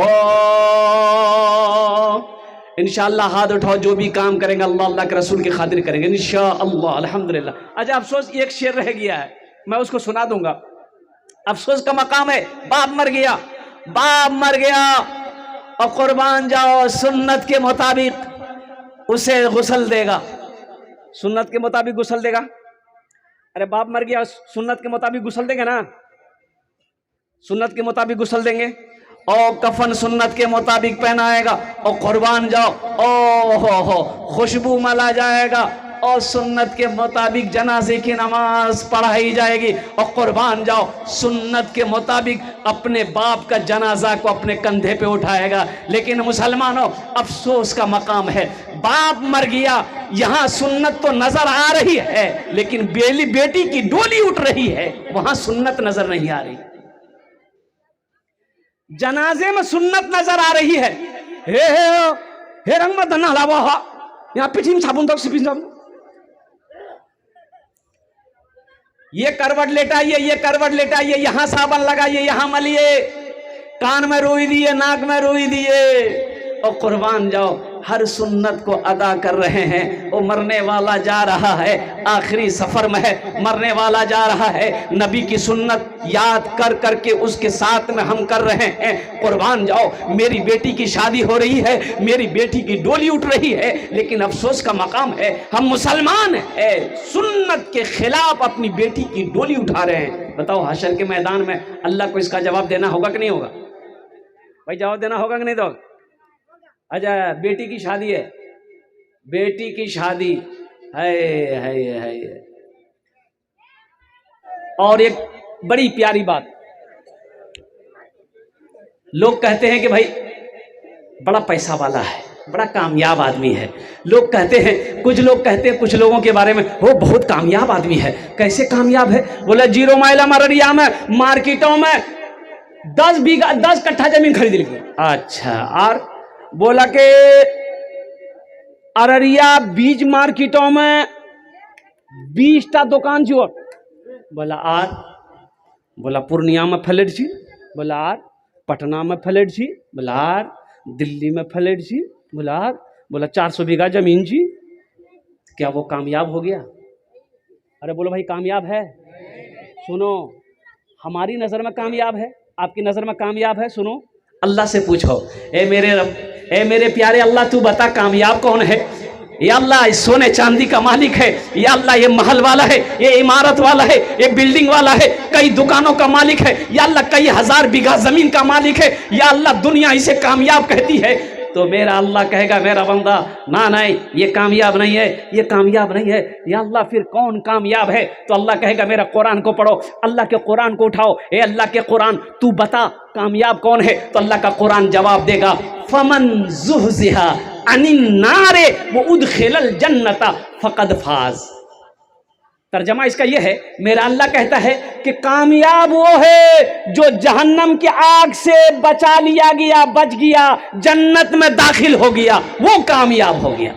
इंशाअल्लाह हाथ उठाओ, जो भी काम करेंगे अल्लाह अल्लाह के रसूल की खातिर करेंगे इंशाअल्लाह। अल्हम्दुलिल्लाह। अच्छा अफसोस एक शेर रह गया है, मैं उसको सुना दूंगा। अफसोस का मकाम है, बाप मर गया, बाप मर गया और कुर्बान जाओ सुन्नत के मुताबिक उसे गुस्ल देगा, सुन्नत के मुताबिक गुस्ल देगा। अरे बाप मर गया, सुन्नत के मुताबिक गुस्ल देंगे ना, सुन्नत के मुताबिक गुस्ल देंगे और कफन सुन्नत के मुताबिक पहनाएगा और कुर्बान जाओ ओ हो खुशबू मला जाएगा और सुन्नत के मुताबिक जनाजे की नमाज पढ़ाई जाएगी और कुर्बान जाओ सुन्नत के मुताबिक अपने बाप का जनाजा को अपने कंधे पे उठाएगा। लेकिन मुसलमानों अफसोस का मकाम है, बाप मर गया, यहाँ सुन्नत तो नजर आ रही है लेकिन बेटी की डोली उठ रही है, वहां सुन्नत नजर नहीं आ रही। जनाजे में सुन्नत नजर आ रही है, हे रंग मत धना हलावा, यहाँ पिठी में साबुन, ये करवट लेटाइए, ये करवट लेटाइए, यहां साबन लगाइए, यहां मलिए, कान में रोई दिए, नाक में रोई दिए और कुर्बान जाओ हर सुन्नत को अदा कर रहे हैं। वो मरने वाला जा रहा है, आखिरी सफर में है, मरने वाला जा रहा है, नबी की सुन्नत याद कर करके उसके साथ में हम कर रहे हैं। कुर्बान जाओ मेरी बेटी की शादी हो रही है, मेरी बेटी की डोली उठ रही है, लेकिन अफसोस का मकाम है हम मुसलमान हैं, सुन्नत के खिलाफ अपनी बेटी की डोली उठा रहे हैं। बताओ हशर के मैदान में अल्लाह को इसका जवाब देना होगा कि नहीं होगा? भाई जवाब देना होगा कि नहीं? तो अच्छा बेटी की शादी है, बेटी की शादी है। और एक बड़ी प्यारी बात, लोग कहते हैं कि भाई बड़ा पैसा वाला है, बड़ा कामयाब आदमी है। लोग कहते हैं, कुछ लोग कहते हैं कुछ लोगों के बारे में, वो बहुत कामयाब आदमी है। कैसे कामयाब है? बोला 0 माइल अररिया में मार्केटों में 10 कट्ठा जमीन खरीद ली। अच्छा, और बोला कि अररिया बीज मार्केटों में 20टा दुकान छी। और बोला आर, बोला पूर्णिया में फ्लैट छी, बोला आर पटना में फ्लैट छी, बोला आर दिल्ली में फ्लैट छी, बोला आर, बोला 400 बीघा जमीन छी। क्या वो कामयाब हो गया? अरे बोलो भाई कामयाब है? सुनो, हमारी नजर में कामयाब है, आपकी नजर में कामयाब है? सुनो, अल्लाह से पूछो, ए मेरे प्यारे अल्लाह तू बता कामयाब कौन है? या अल्लाह सोने चांदी का मालिक है, या अल्लाह ये महल वाला है, ये इमारत वाला है, ये बिल्डिंग वाला है, कई दुकानों का मालिक है, या अल्लाह कई हजार बीघा जमीन का मालिक है, या अल्लाह दुनिया इसे कामयाब कहती है, तो मेरा अल्लाह कहेगा मेरा बंदा ना नहीं ये कामयाब नहीं है, ये कामयाब नहीं है। या अल्लाह फिर कौन कामयाब है? तो अल्लाह कहेगा मेरा कुरान को पढ़ो, अल्लाह के कुरान को उठाओ, ए अल्लाह के कुरान तू बता कामयाब कौन है? तो अल्लाह का कुरान जवाब देगा फमन ज़ुहज़िहा अनिन नारे व उदखिलल जन्नता फ़क़द फ़ाज़। तर्जमा इसका यह है, मेरा अल्लाह कहता है कि कामयाब वो है जो जहन्नम की आग से बचा लिया गया, बच गया, जन्नत में दाखिल हो गया, वो कामयाब हो गया।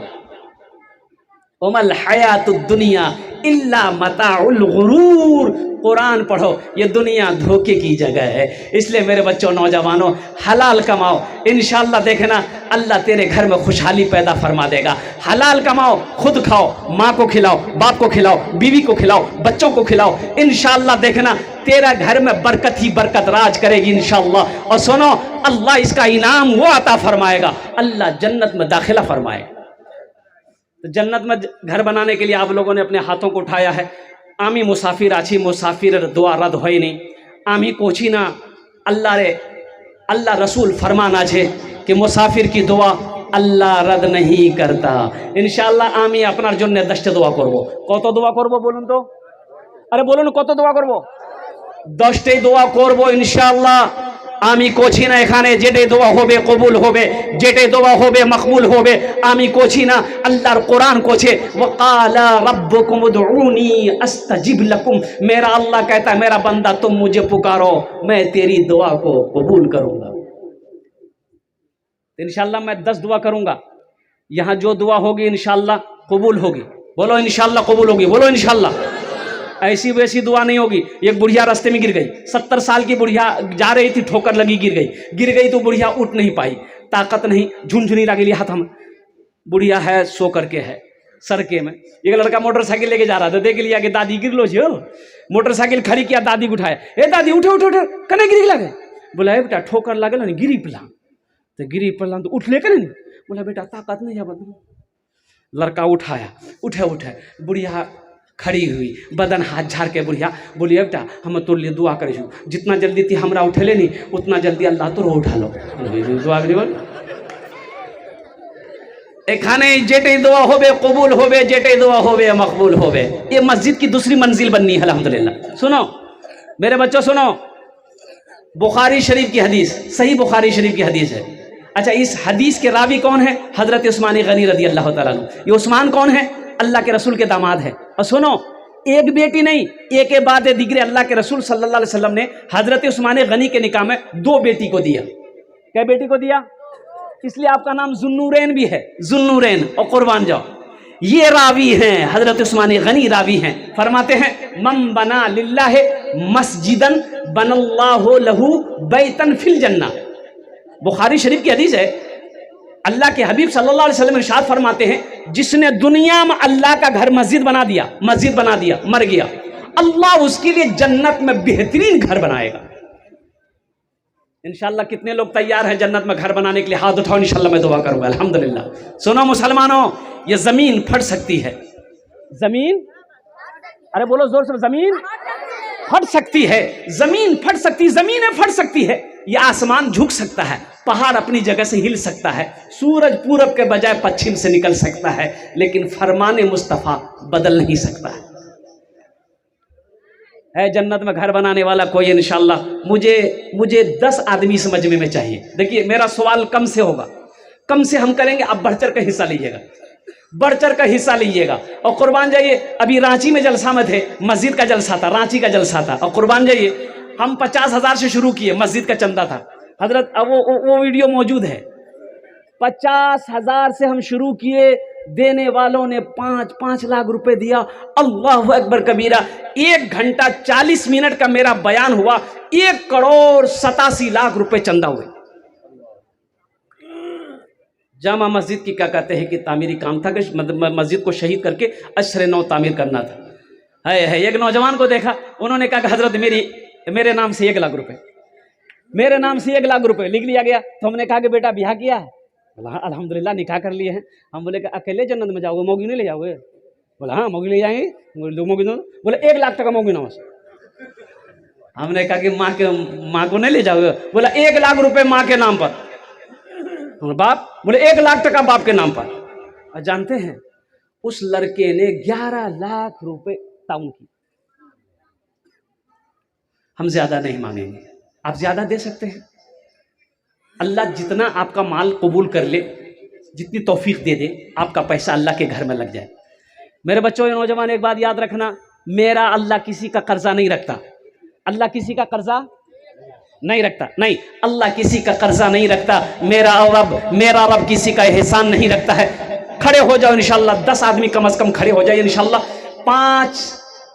उमल हयातुद दुनिया इल्ला मताउल गुरूर। कुरान पढ़ो, ये दुनिया धोखे की जगह है। इसलिए मेरे बच्चों, नौजवानों, हलाल कमाओ, इंशाअल्लाह देखना अल्लाह तेरे घर में खुशहाली पैदा फरमा देगा। हलाल कमाओ, खुद खाओ, माँ को खिलाओ, बाप को खिलाओ, बीवी को खिलाओ, बच्चों को खिलाओ, इंशाअल्लाह देखना तेरा घर में बरकत ही बरकत राज करेगी इंशाअल्लाह। और सुनो, अल्लाह इसका इनाम वो अता फरमाएगा, अल्लाह जन्नत में दाखिला फरमाएगा। तो जन्नत में घर बनाने के लिए आप लोगों ने अपने हाथों को उठाया है। आमी मुसाफिर आछी मुसाफिर दुआ रद्द होई नहीं, आमी कोची ना अल्लाह रसूल फरमाना छे कि मुसाफिर की दुआ अल्लाह रद्द नहीं करता। इंशाअल्लाह आमी अपनार जन्य 10टे दुआ करबो। कत दुआ करबो बोलुन तो? अरे बोलुन कत दुआ करबो? 10टे दुआ करबो इंशाअल्लाह। आमी कोची ना एखाने जेटे दुआ होबे कबूल होबे, जेटे दुआ होबे मकबूल होबे। आमी कोची ना अल्लाहर कुरान कोछे वक़ाला रब्बुकुम उदऊनी अस्तजिब लकुम। मेरा अल्लाह कहता है मेरा बंदा तुम मुझे पुकारो, मैं तेरी दुआ को कबूल करूंगा। इंशाअल्लाह मैं 10 दुआ करूंगा, यहाँ जो दुआ होगी इंशाअल्लाह कबूल होगी। बोलो इंशाअल्लाह कबूल होगी, बोलो इंशाअल्लाह। ऐसी वैसी दुआ नहीं होगी। एक बुढ़िया रास्ते में गिर गई, 70 साल की बुढ़िया जा रही थी, ठोकर लगी, गिर गई तो बुढ़िया उठ नहीं पाई, ताकत नहीं, झुनझुनी लगी हाथ में। बुढ़िया है सो करके है सड़के में। एक लड़का मोटरसाइकिल लेके जा रहा था, देख लिया कि दादी गिर लो जो, मोटरसाइकिल खड़ी किया, दादी को उठाया, ए दादी उठो उठो उठो, कने गिरी लगे? बोला बेटा ठोकर लगे ना, गिरी पला तो गिरी पला तो उठ ले करे नहीं। बोला बेटा ताकत नहीं है बदन। लड़का उठाया, उठे बुढ़िया खड़ी हुई, बदन हाथ झाड़ के बुढ़िया बोली बेटा हम तोर लिए दुआ करे, जितना जल्दी थी हमरा उठेले नहीं उतना जल्दी अल्लाह तो उठा लो। दुआ बोल एखाने जेटे दुआ होबे कबूल होबे, जेटे दुआ होबे मकबूल होबे। ये मस्जिद की दूसरी मंजिल बननी है अल्हम्दुलिल्लाह। सुनो मेरे बच्चों सुनो, बुखारी शरीफ की हदीस, सही बुखारी शरीफ की हदीस है। अच्छा, इस हदीस के रावी कौन है? हजरत उस्मान गनी रदी अल्लाह तआला अन्हु। ये उस्मान कौन है? अल्लाह के रसूल के दामाद है। और सुनो, एक बेटी नहीं, एक के बाद दिगरे अल्लाह के रसूल सल्लल्लाहु अलैहि वसल्लम ने हजरत उस्मान गनी के निकाह में 2 बेटी को दिया। क्या बेटी को दिया? इसलिए आपका नाम जुन्नूरैन भी है, जुन्नूरैन। और कुर्बान जाओ, ये रावी हैं, हजरत उस्मान गनी रावी हैं। फरमाते हैं मम बना लिल्लाहि मस्जिदन बनल्लाहु लहू बैतन फिल जन्ना। बुखारी शरीफ की हदीस है। अल्लाह के हबीब सल्लल्लाहु अलैहि वसल्लम इरशाद फरमाते हैं जिसने दुनिया में अल्लाह का घर मस्जिद बना दिया, मर गया, अल्लाह उसके लिए जन्नत में बेहतरीन घर बनाएगा। इंशाअल्लाह कितने लोग तैयार हैं जन्नत में घर बनाने के लिए? हाथ उठाओ, इंशाअल्लाह मैं दुआ करूंगा। अल्हम्दुलिल्लाह। सुनो मुसलमानों, ये जमीन फट सकती है, जमीन, अरे बोलो जोर से, जमीन फट सकती है, जमीन फट सकती है, जमीनें फट सकती है, ये आसमान झुक सकता है, पहाड़ अपनी जगह से हिल सकता है, सूरज पूरब के बजाय पश्चिम से निकल सकता है, लेकिन फरमाने मुस्तफ़ा बदल नहीं सकता है जन्नत में घर बनाने वाला कोई इंशाअल्लाह। मुझे 10 आदमी इस मजमे में चाहिए। देखिए मेरा सवाल कम से होगा, कम से हम करेंगे, आप बढ़ चढ़ का हिस्सा लीजिएगा, बढ़ चढ़ का हिस्सा लीजिएगा। और कुर्बान जाइए, अभी रांची में जलसा में थे, मस्जिद का जलसा था, रांची का जलसा था, और कुर्बान जाइए हम 50,000 से शुरू किए, मस्जिद का चंदा था हजरत, अब वो वीडियो मौजूद है। 50,000 से हम शुरू किए, देने वालों ने 5-5 लाख रुपए दिया। अल्लाहु अकबर कबीरा। 1 घंटा 40 मिनट का मेरा बयान हुआ, 1,87,00,000 रुपए चंदा हुए। जामा मस्जिद की क्या कहते हैं कि तामीरी काम था कि मस्जिद को शहीद करके अशरे नौ तामीर करना था। है एक नौजवान को देखा, उन्होंने कहा कि हजरत मेरे नाम से 1 लाख रुपए, मेरे नाम से 1 लाख रुपए लिख लिया गया। तो हमने कहा कि बेटा ब्याह किया है? बोला हाँ अल्हम्दुलिल्लाह निकाह कर लिए हैं। हम बोले कि अकेले जन्नत में जाओगे, मौगी नहीं ले जाओगे? बोला हाँ मौगी ले जाएंगे। दो मौगी दो। बोले 1 लाख टका मौगी नवाज। हमने कहा कि माँ को नहीं ले जाओगे? बोला 1 लाख रुपए माँ के नाम पर। बाप बोले 1 लाख टका बाप के नाम पर। और जानते हैं उस लड़के ने 11 लाख रुपए ताउन की। हम ज्यादा नहीं मांगेंगे, आप ज्यादा दे सकते हैं। अल्लाह जितना आपका माल कबूल कर ले, जितनी तौफीक दे दे, आपका पैसा अल्लाह के घर में लग जाए। मेरे बच्चों ये नौजवान एक बात याद रखना, मेरा अल्लाह किसी का कर्जा नहीं रखता। अल्लाह किसी का कर्जा नहीं रखता, नहीं अल्लाह किसी का कर्जा नहीं रखता। मेरा रब किसी का एहसान नहीं रखता है। खड़े हो जाओ इंशाल्लाह, 10 आदमी कम से कम खड़े हो जाए इंशाल्लाह।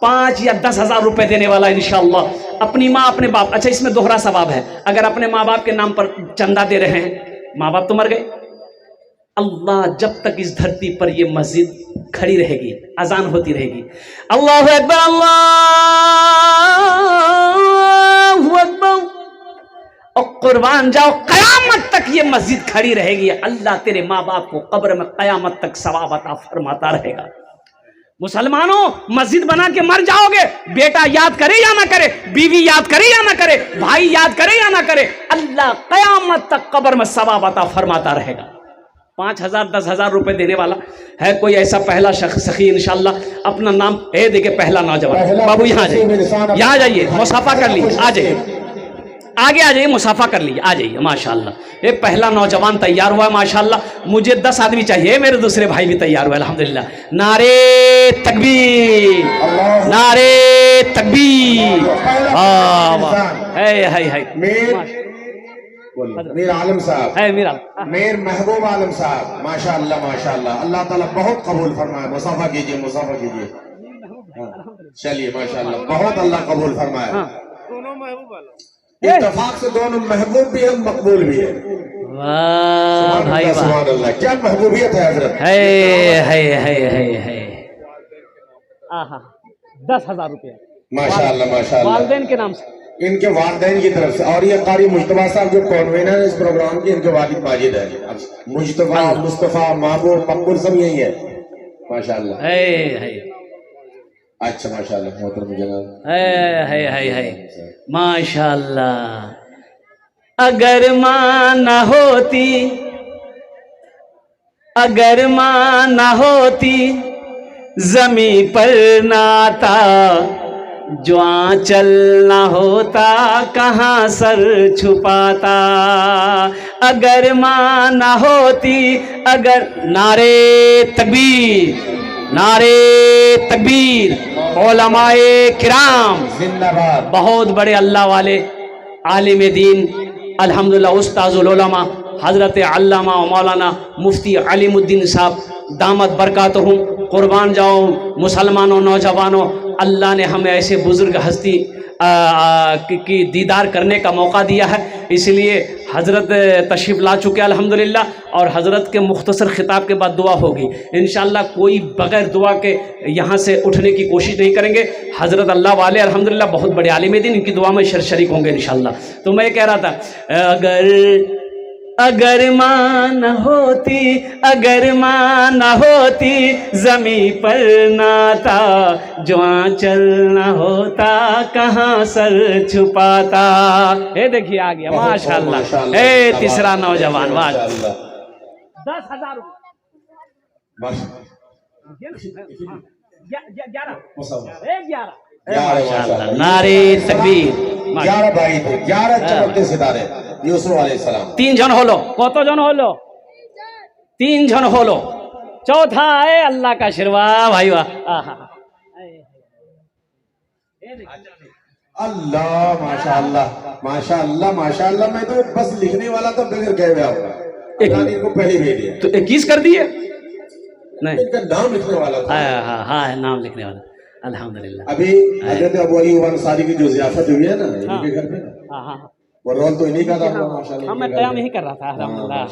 5 या 10 हज़ार रुपए देने वाला इंशाल्लाह। अपनी माँ अपने बाप, अच्छा इसमें दोहरा सवाब है। अगर अपने माँ बाप के नाम पर चंदा दे रहे हैं, माँ बाप तो मर गए, अल्लाह जब तक इस धरती पर ये मस्जिद खड़ी रहेगी, अजान होती रहेगी, अल्लाहु अकबर अल्लाहु अकबर, और कुर्बान जाओ, कयामत तक ये मस्जिद खड़ी रहेगी। अल्लाह तेरे माँ बाप को कब्र में कयामत तक सवाब अता फरमाता रहेगा। मुसलमानों मस्जिद बना के मर जाओगे, बेटा याद करे या ना करे, बीवी याद करे या ना करे, भाई याद करे या ना करे, अल्लाह कयामत तक कब्र में सवाब अता फरमाता रहेगा। 5,000 10,000 रुपए देने वाला है कोई ऐसा पहला सखी इंशाल्लाह अपना नाम देखिए, पहला नौजवान बाबू यहाँ जाइए, यहाँ जाइए, मुसाफा कर लीजिए, आ जाइए, आगे आ जाइए, मुसाफा कर लीजिए, आ जाइए। माशाल्लाह ये पहला नौजवान तैयार हुआ माशाल्लाह। मुझे 10 आदमी चाहिए, मेरे दूसरे भाई भी तैयार हुए अल्हम्दुलिल्लाह। नारे तकबीर, नारे तकबीर। मीर आलम साहब है, मीर महबूब आलम साहब, माशाल्लाह माशाल्लाह, अल्लाह ताला बहुत कबूल फरमाए। मुसाफा कीजिए, मुसाफा कीजिए। चलिए माशाल्लाह, बहुत अल्लाह कबूल फरमाए। दोनों महबूब आलम, इत्तेफाक से दोनों महबूब भी है, मकबूल भी है। वाह भाई वाह, सुभान अल्लाह, क्या महबूबियत है हजरत। है। आहा 10,000 रुपया माशाल्लाह माशाल्लाह, वालिदैन के नाम से, इनके वालिदैन की तरफ से। और ये कारी मुश्तबा साहब जो कॉन्वेनर है इस प्रोग्राम के, इनके वालिद माजिद है। मुश्तबा, मुस्तफा, महबूब, मकबूल सब यही है माशाल्लाह। है अच्छा माशाल्लाह, मोहतरम जनाब, है माशाल्लाह। अगर माँ न होती, अगर माँ न होती, जमी पर नाता, जो आंचल ना होता, कहाँ सर छुपाता। अगर माँ ना होती, अगर, नारे तकबीर, नारे तकबीर। उलमाए किराम जिंदाबाद, बहुत बड़े अल्लाह वाले आलिम दीन अल्हम्दुलिल्लाह, उस्ताजुल उलमा हज़रत अल्लामा मौलाना मुफ्ती अलीमुद्दीन साहब दामत बरकातहुम, कुर्बान जाओ मुसलमानों, नौजवानों, अल्लाह ने हमें ऐसे बुज़ुर्ग हस्ती की दीदार करने का मौका दिया है, इसलिए हज़रत तशरीफ़ ला चुके अल्हम्दुलिल्लाह। और हज़रत के मुख्तसर ख़िताब के बाद दुआ होगी इंशाअल्लाह। कोई बग़ैर दुआ के यहाँ से उठने की कोशिश नहीं करेंगे। हज़रत अल्लाह वाले अल्हम्दुलिल्लाह बहुत बड़े आलिम दीन, इनकी दुआ में शरीक होंगे इंशाअल्लाह। तो मैं कह रहा था, अगर माँ न होती, अगर माँ न होती, जमी पर नाता, जो आंचल न होता, कहाँ सर छुपाता। ये देखिए आ गया माशाल्लाह। ए तीसरा नौजवान, वाह 10,000 11 नारे तकबीर। 11 भाई थे, 11 चमकते सितारे यूसुफ अलैहिस्सलाम। 3 जन होलो, कत जन होलो? 3 जन होलो, चौथा है अल्लाह का आशीर्वाद भाई वाह। अल्लाह माशाअल्लाह माशाअल्लाह माशाअल्लाह। मैं तो बस लिखने वाला तो बगैर कह गया होगा, इनको पहले भेज दिया। तो 21 कर दिए? नहीं, इनका नाम लिखने वाला था। हाँ नाम लिखने वाला अल्हम्दुलिल्लाह। अभी हजरत अबू अय्यूब अंसारी की जो ज़ियाफत हुई है ना इनके घर पे, वो रोल तो इन्हीं का था माशाअल्लाह। मैं क़याम यही कर रहा था अल्हम्दुलिल्लाह।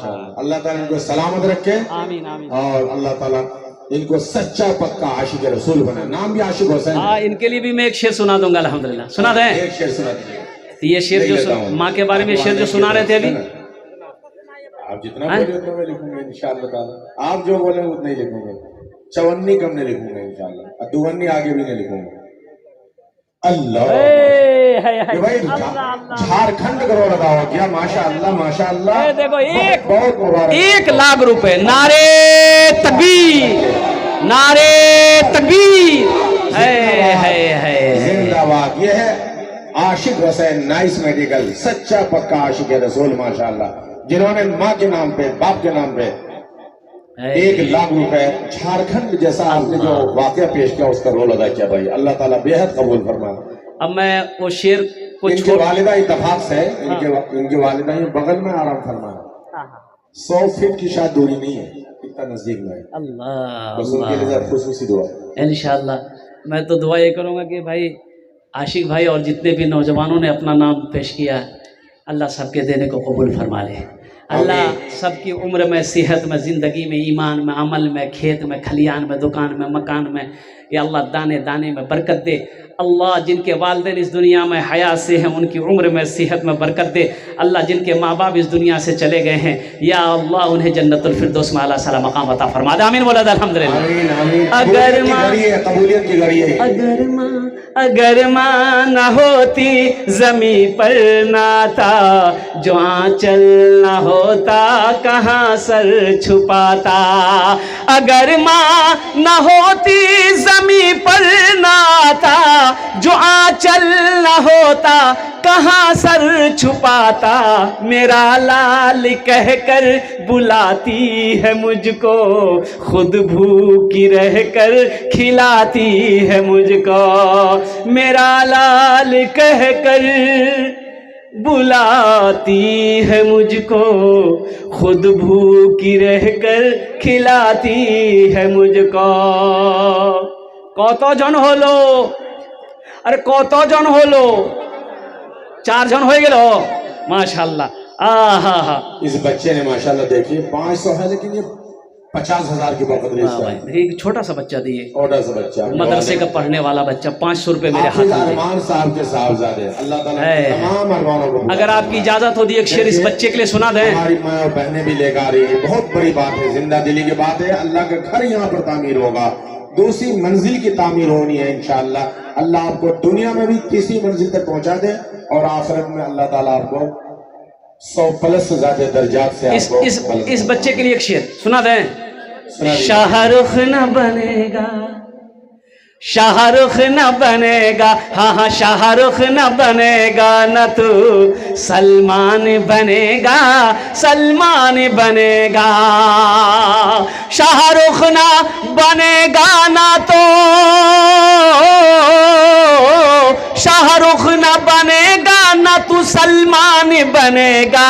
अल्लाह ताला इनको सलामत रखे, आमीन आमीन। और अल्लाह ताला इनको सच्चा पक्का आशिक रसूल बना। नाम भी आशिक हुसैन। हाँ, इनके लिए भी मैं एक शेर सुना दूंगा अल्हम्दुलिल्लाह। सुना दें? एक शेर सुना दीजिए। ये शेर जो माँ के बारे में शेर जो सुना रहे थे आप जितना बोले उतना मैं लिखूंगा इंशाअल्लाह ताला। आप जो बोले उतना ही लिखूंगा, 54 कम नहीं लिखूंगा इंशाअल्लाह, और 52 आगे भी नहीं लिखूंगा। अल्लाह भाई झारखंड करोड़ लगा हो गया, माशाअल्लाह माशाअल्लाह। देखो एक बहुत मुबारक, 1 लाख रुपए। नारे तकबीर, नारे तकबीर, है जिंदाबाद। ये है आशिक हुसैन नाइस मेडिकल, सच्चा पक्का आशिक है रसूल माशाअल्लाह, जिन्होंने माँ के नाम पे बाप के नाम पे 1 लाख रुपए झारखंड जैसा आपने जो वाकया पेश किया उसका रोल अदा किया भाई। अल्लाह ताला बेहद कबूल फरमा। अब मैं वो शेर को इनके वालिदा इत्तेफाक से इनके वालिदा ये बगल में आराम फरमा, 100 फीट की शायद दूरी नहीं है, इतना नजदीक में है। अल्लाह बस उनके लिए खुसूसी दुआ इंशाअल्लाह। मैं तो दुआ ये करूँगा कि भाई आशिक भाई और जितने भी नौजवानों ने अपना नाम पेश किया, अल्लाह सबके देने को कबूल फरमा ले। अल्लाह सबकी उम्र में, सेहत में, ज़िंदगी में, ईमान में, अमल में, खेत में, खलियान में, दुकान में, मकान में, या अल्लाह दाने दाने में बरकत दे। अल्लाह जिनके वालिदैन इस दुनिया में हयात से हैं उनकी उम्र में, सेहत में बरकत दे। अल्लाह जिनके माँ बाप इस दुनिया से चले गए हैं, या अल्लाह उन्हें जन्नतुल फिरदौस में आला साला मकाम अता फरमा दे। आमीन बोला अल्हम्दुलिल्लाह। अगर माँ न होती ज़मी पर नाता, जो आंचल न होता कहाँ सर छुपाता। अगर माँ न होती ज़मी पर नाता, जो आंचल न होता कहाँ सर छुपाता। मेरा लाल कहकर बुलाती है मुझको, खुद भूखी रहकर खिलाती है मुझको। मेरा लाल कहकर बुलाती है मुझको, खुद भूखी रहकर खिलाती है मुझको। কতজন হলো? আরে কতজন হলো? 4 জন হয়ে গেল माशाल्लाह। आहा इस बच्चे ने माशाल्लाह देखिए 500 है, लेकिन ये 50,000 की बरकत है। एक छोटा सा बच्चा दिए, छोटा सा बच्चा, मदरसे का पढ़ने वाला बच्चा, 500 रुपए मेरे हाथ में। अरमान साहब के साहबजादे, अल्लाह ताला तमाम अरमानों को। अगर आपकी इजाजत हो दी एक शेर इस बच्चे के लिए सुना दें। हमारी माँ और बहनें भी लेकर आ रही है, बहुत बड़ी बात है, जिंदा दिली की बात है। अल्लाह का घर यहाँ पर तामीर होगा, दूसरी मंजिल की तामीर होनी है इंशाअल्लाह। अल्लाह आपको दुनिया में भी तीसरी मंजिल तक पहुंचा दे, और आखिरत में अल्लाह ताला आपको 100+ से ज्यादा दर्जात से इस बच्चे के लिए एक शेर सुना दें। शाहरुख न बनेगा, शाहरुख न बनेगा, हाँ हाँ शाहरुख न बनेगा, न तू सलमान बनेगा, सलमान बनेगा। शाहरुख न बनेगा ना तो शाहरुख न बनेगा, ना तू सलमान बनेगा।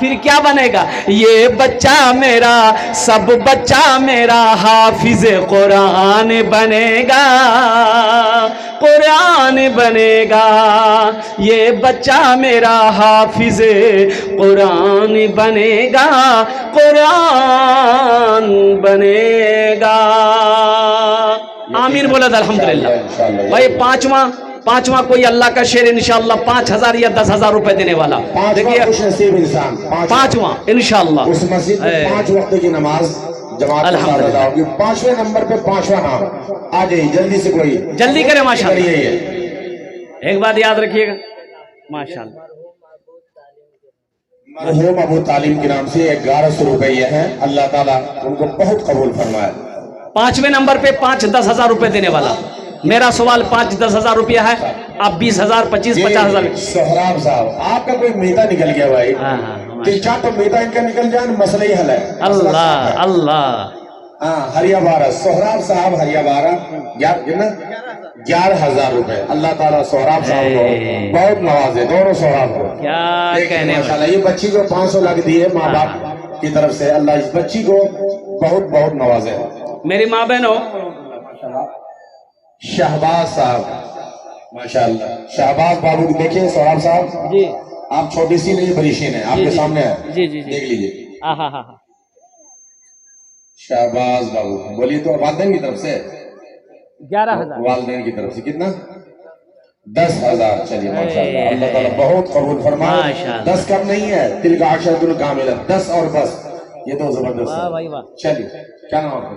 फिर क्या बनेगा? ये बच्चा मेरा, सब बच्चा मेरा हाफिज कुरान बनेगा, कुरान बनेगा। ये बच्चा मेरा हाफिज कुरान बनेगा, कुरान बनेगा। आमीन बोला अल्हम्दुलिल्लाह। भाई पांचवा कोई अल्लाह का शेर इंशाअल्लाह 5,000 या 10,000 रुपए देने वाला। देखिए पांचवा इंशाअल्लाह उस मस्जिद में 5 वक्त की नमाज जमात अल्हम्दुलिल्लाह होगी। 5वें नंबर पे 5वां नाम आ जाइए, जल्दी से कोई जल्दी करे माशाअल्लाह। एक बात याद रखिएगा माशाअल्लाह, मरहूम अबू तालिम के नाम से 1100 रुपए ये है, अल्लाह ताला उनको बहुत कबूल फरमाए। 5वें नंबर पे 5-10 हजार रुपए देने वाला। मेरा सवाल 5-10 हजार रुपया है, आप 20,000, 25-50,000। सोहराब साहब आपका कोई मीता निकल गया भाई। तो मीता इनका निकल जाए, मसला ही हल है। अल्लाह अल्लाह। हाँ हरिया बारा, सोहराब साहब हरिया बारा 11,000 रुपए। अल्लाह ताला सोहराब साहब को बहुत नवाजे, दोनों सोहराब को। क्या कहने माशाल्लाह। ये बच्ची को 500 लाख दिए माँ बाप की तरफ से, अल्लाह इस बच्ची को बहुत बहुत नवाजे। मेरी माँ बहनों, शहबाज साहब माशाल्लाह, शहबाज बाबू देखिए, सोहराब साहब जी, आप छोटी सी नहीं बड़ी शीन है, आपके सामने है, जी जी देख लीजिए। हाँ। शहबाज बाबू बोलिए तो वालदेन की तरफ से 11,000, वालदेन की तरफ से कितना? 10,000। चलिए माशाल्लाह, अल्लाह ताला बहुत कबूल फरमाए। माशाल्लाह। 10 कम नहीं है, तिल का अशरतुल कामिला, 10 और बस, ये तो जबरदस्त वाह है। भाई वाह। चलिए, क्या नाम आपका?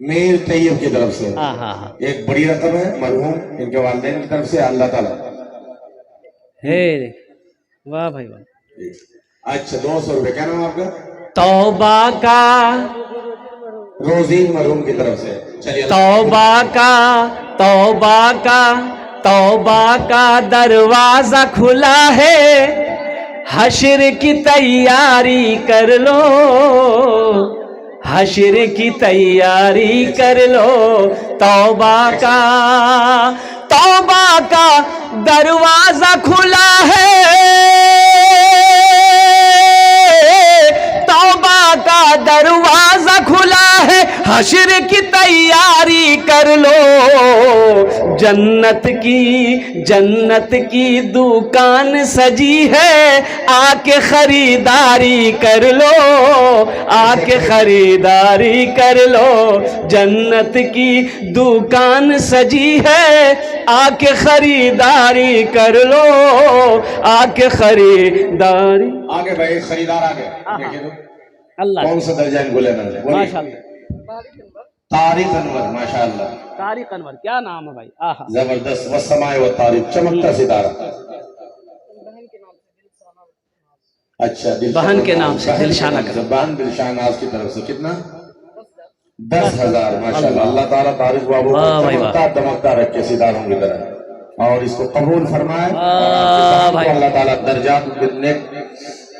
मीर तैयब की तरफ से हाँ हाँ हाँ। एक बड़ी रकम है मरहूम इनके वालिदैन की तरफ से, अल्लाह ताला। हे वाह भाई वाह। अच्छा, 200 रुपए। क्या नाम है आपका? तौबा का, रोजीन मरहूम की तरफ से। चलिए, तौबा का, तौबा का, तौबा का दरवाजा खुला है, हश्र की तैयारी कर लो, हश्र की तैयारी कर लो। तौबा का, तौबा का दरवाजा खुला है, तौबा का दरवाजा खुला है, हश्र की तैयारी कर लो। जन्नत की दुकान सजी है, आके खरीदारी कर लो, आके खरीदारी कर लो। जन्नत की दुकान सजी है, आके खरीदारी कर लो, आके खरीदारी। आगे भाई, खरीदार आगे देखिए तो अल्लाह कौन सा दर्जा इनको लेना है? बोलिए। माशाल्लाह। तारिक अनवर, माशाल्लाह, तारिक अनवर, क्या नाम है भाई? आहा, जबरदस्त। व समाए व तारिक, चमकता सितारा। अच्छा, बहन के नाम से दिलशाना का। बहन दिलशानाज की तरफ से कितना? 10,000। माशाल्लाह, अल्लाह ताला तारिक बाबू को वाह भाई वाह। चमकता दमकता रखे सितारों की तरह, और इसको कबूल फरमाए। वाह भाई। अल्लाह ताला दर्जात नेक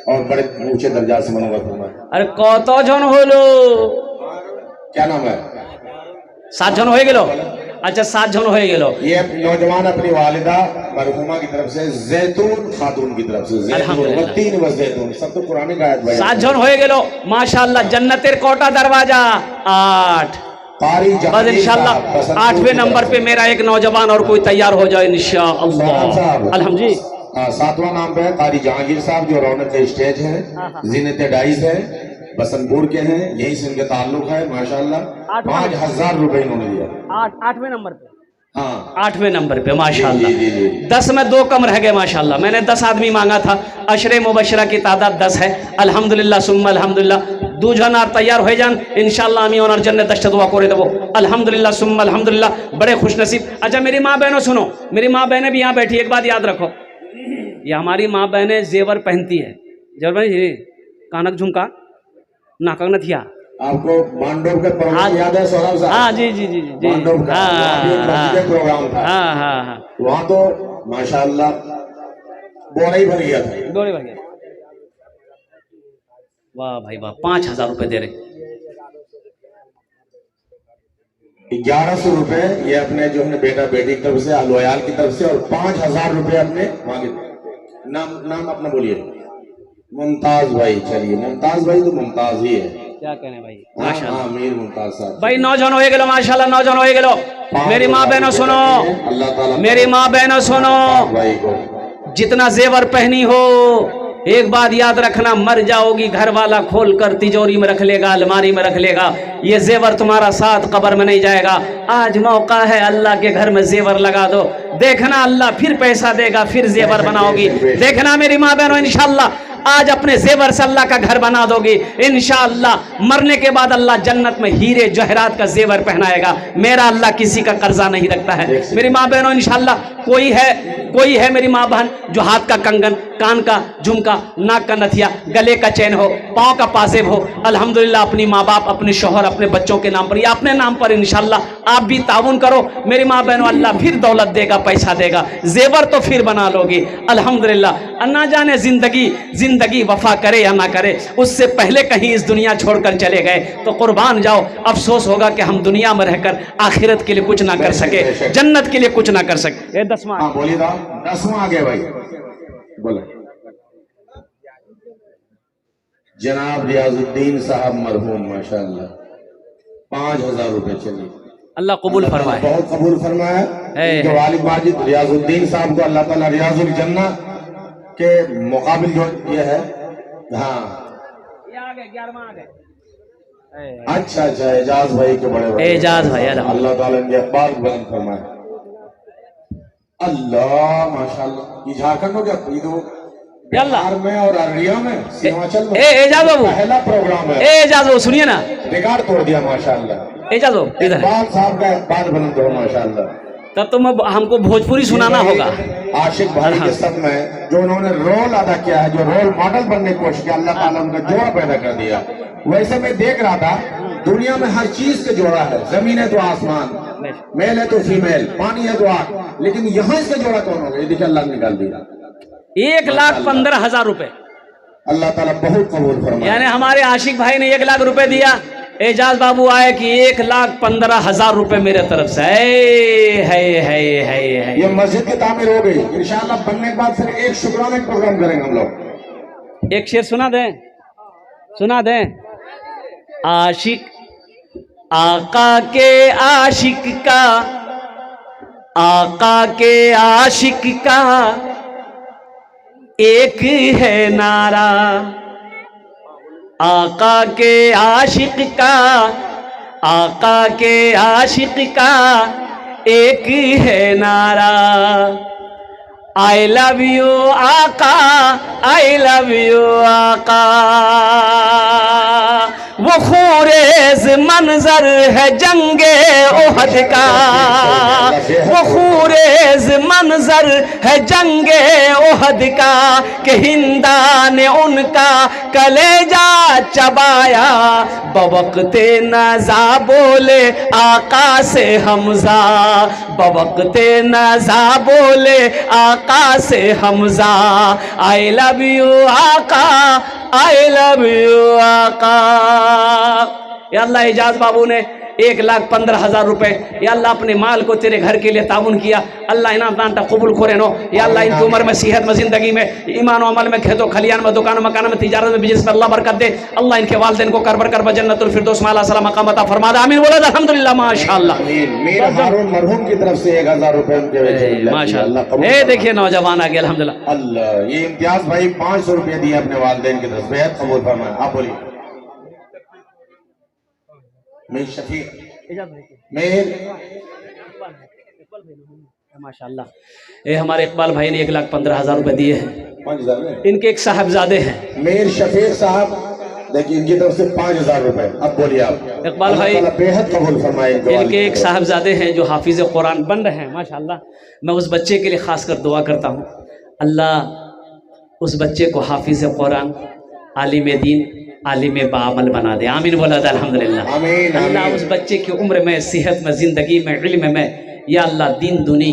और बड़े ऊंचे दर्जा से मनोवर फरमाए। अरे कत जन हलो? क्या नाम है? 7 जन हो गेलो। अच्छा, 7 जन हो गेलो। ये नौजवान अपनी वालिदा मरहुमा की तरफ से, जैतून खातून की तरफ से, अल्हम्दुलिल्लाह। 3 बस जैतून, सब तो पुरानी गायत भाई। 7 जन हो गेलो माशाल्लाह। जन्नतेर कोटा दरवाजा 8। बस इंशाल्लाह 8वें नंबर पे मेरा एक नौजवान और कोई तैयार हो जाए इंशाअल्लाह। अल्हम्दुलिल्लाह। 7वां नाम पे कारी जहांगीर साहब, जो रौनक के स्टेज है, जीनत डाइस है, बसंतपुर के हैं, यही से इनके ताल्लुक है। माशाल्लाह 5,000 रुपए इन्होंने दिया। 8वें नंबर पे। हाँ, 8वें नंबर पे माशाल्लाह। जी, जी, जी, जी। 10 में 2 कम रह गए माशाल्लाह। मैंने 10 आदमी मांगा था, अशरे मुबशरा की तादाद 10 है। अल्हम्दुलिल्लाह सुम्मा अल्हम्दुलिल्लाह। 2 जन और तैयार हो जान इंशाल्लाह। आमी ओनार जन्नत दश्त दुआ करे देबो अल्हम्दुलिल्लाह सुम्मा अल्हम्दुलिल्लाह। बड़े खुश नसीब। अच्छा, मेरी माँ बहनों सुनो, मेरी माँ बहनें भी यहाँ बैठी, एक बात याद रखो, ये हमारी माँ बहनें जेवर पहनती है। जेवर पहनी, कानक झुमका, नाकक नथिया। आपको मांडव का प्रोग्राम याद है सौरभ साहब? हाँ जी जी जी जी। मांडव का प्रोग्राम था। हाँ हाँ हाँ। वहाँ तो माशाल्लाह बोरा ही भर गया था। डोरे भर गया। वाह भाई वाह। 5,000 रुपए दे रहे। 1100 रुपए ये अपने जो है बेटा बेटी की तरफ से, लोयाल की तरफ से, और 5,000 रुपए अपने मांगे। नाम अपना बोलिए। मुमताज भाई। चलिए, मुमताज भाई तो मुमताज ही है, क्या कहने भाई। माशाल्लाह। मीर मुमताज साहब भाई 9 जन हो गेलो माशाल्लाह। 9 जन हो गेलो। मेरी माँ बहनों सुनो, अल्लाह ताला मेरी माँ बहनों सुनो, भाई को जितना जेवर पहनी हो, एक बात याद रखना, मर जाओगी घर वाला खोल कर तिजोरी में रख लेगा, अलमारी में रख लेगा। ये जेवर तुम्हारा साथ कब्र में नहीं जाएगा। आज मौका है, अल्लाह के घर में जेवर लगा दो, देखना अल्लाह फिर पैसा देगा, फिर जेवर बनाओगी। देखना मेरी माँ बहनों, इंशाअल्लाह आज अपने जेवर से अल्लाह का घर बना दोगी इंशाअल्लाह। मरने के बाद अल्लाह जन्नत में हीरे जवाहरात का जेवर पहनाएगा। मेरा अल्लाह किसी का कर्जा नहीं रखता है। मेरी माँ बहनों, इंशाअल्लाह कोई है मेरी माँ बहन जो हाथ का कंगन, कान का झुमका, नाक का नथिया, गले का चैन हो, पाँव का पाजेब हो, अल्हम्दुलिल्लाह अपनी माँ बाप, अपने शौहर, अपने बच्चों के नाम पर या अपने नाम पर इंशाअल्लाह आप भी ताउन करो। मेरी माँ बहनों, अल्लाह फिर दौलत देगा, पैसा देगा, जेवर तो फिर बना लोगी अल्हम्दुलिल्लाह। ना जाने जिंदगी वफा करे या ना करे, उससे पहले कहीं इस दुनिया छोड़कर चले गए तो कुर्बान जाओ। अफसोस होगा कि हम दुनिया में रहकर आखिरत के लिए कुछ ना कर सके, जन्नत के लिए कुछ ना कर सके। 10वां। हाँ बोलिए। 10वां आ गया भाई, बोले। जनाब रियाजुद्दीन साहब मरहूम, माशाल्लाह 5,000 रुपए। चलिए, अल्लाह कबूल फरमाए, बहुत कबूल फरमाए। वालिद माजिद रियाजुद्दीन साहब को अल्लाह ताला रियाजुल जन्ना के मुकाबिल जो ये है। हाँ, ये आ गए 11वां आ गए। अच्छा, एजाज भाई के बड़े भाई, एजाज भाई, अल्लाह ताला इनके अखबार बुलंद फरमाए। अल्लाह माशाल्लाह। ये झारखंड हो गया, ये तो यल्ला। बिहार में और अररिया में, सीमांचल में एजाज बाबू, पहला प्रोग्राम है। एजाज बाबू सुनिए ना, रिकॉर्ड तोड़ दिया माशाल्लाह। एजाज बाबू इधर। इकबाल साहब का बात बुलंद हो माशाल्लाह। तब तो मैं हमको भोजपुरी सुनाना होगा। आशिक भाई के सब में जो उन्होंने रोल अदा किया है, जो रोल मॉडल बनने की कोशिश किया, अल्लाह ताला उनका जोड़ा पैदा कर दिया। वैसे मैं देख रहा था दुनिया में हर चीज के जोड़ा है, जमीन है तो आसमान, मेल है तो फीमेल, पानी है तो आग, लेकिन यहाँ इसका जोड़ा कौन होगा? ये देखिए अल्लाह ने निकाल दिया। 1,15,000 रुपए। अल्लाह ताला बहुत कबूल फरमाए। यानी हमारे आशिक भाई ने 1 लाख रुपए दिया, एजाज बाबू आए कि 1,15,000 रुपए मेरे तरफ से है। ये मस्जिद की तामीर हो गई, इंशाअल्लाह बनने के बाद फिर एक शुक्राना प्रोग्राम करेंगे हम लोग। एक शेर सुना दें। आशिक आका के आशिक का, आका के आशिक का एक है नारा, आका के आशिक का, आका के आशिक का एक है नारा। आई लव यू आका, आई लव यू आका। वो खूरेज मंजर है जंगे ओहद का, वो खूरेज मंजर है जंगे ओहद का, कि हिंदा ने उनका कलेजा चबाया। बवक्ते नज़ा बोले आका से हमजा, बवक्ते नज़ा बोले आका से हमजा। आई लव यू आका, आई लव यू आका। या अल्लाह एजाज बाबू ने 1,15,000 रुपए या अल्लाह अपने माल को तेरे घर के लिए ताउन किया। अल्लाह इनाम दान कबूल करे नो। या अल्लाह इनकी उम्र में, सेहत में, जिंदगी में, ईमान और अमल में, खेतों खलियान में, दुकान मकान में, तिजारत में, बिजनेस में अल्लाह बरकत दे। अल्लाह इनके वालिदैन को कर बरकत जन्नतुल फिरदौस में आला सला मकाम अता फरमा दे। आमीन बोला अल्हम्दुलिल्लाह माशाअल्लाह। मेरे हारून मरहूम की तरफ से 1,000 रुपए माशाअल्लाह। ये देखिए नौजवान आ गया अल्हम्दुलिल्लाह। अल्लाह, ये इम्तियाज भाई 500 रुपए दिए अपने वालिदैन की तरफ, बेहद कबूल फरमाए। आप बोलिए। मेर शफीक, मेर माशाअल्लाह। ये हमारे इकबाल भाई ने 1,15,000 रुपए दिए हैं। 5,000 में इनके एक साहबजादे हैं मेर शफीक साहब, देखिए इनकी तरफ से 5,000 रुपए। अब बोलिए आप। इकबाल भाई बेहद कबूल फरमाए। इनके एक साहबजादे हैं जो हाफिज कुरान बन रहे हैं माशाअल्लाह। मैं उस बच्चे के लिए खास कर दुआ करता हूँ, अल्लाह उस बच्चे को हाफिज कुरान, आलिम दीन, आलिम बामल बना दे। आमीन बोला था अल्हम्दुलिल्लाह। अल्लाह उस बच्चे की उम्र में, सेहत में, जिंदगी में, इल्म में या अल्लाह दिन दुनी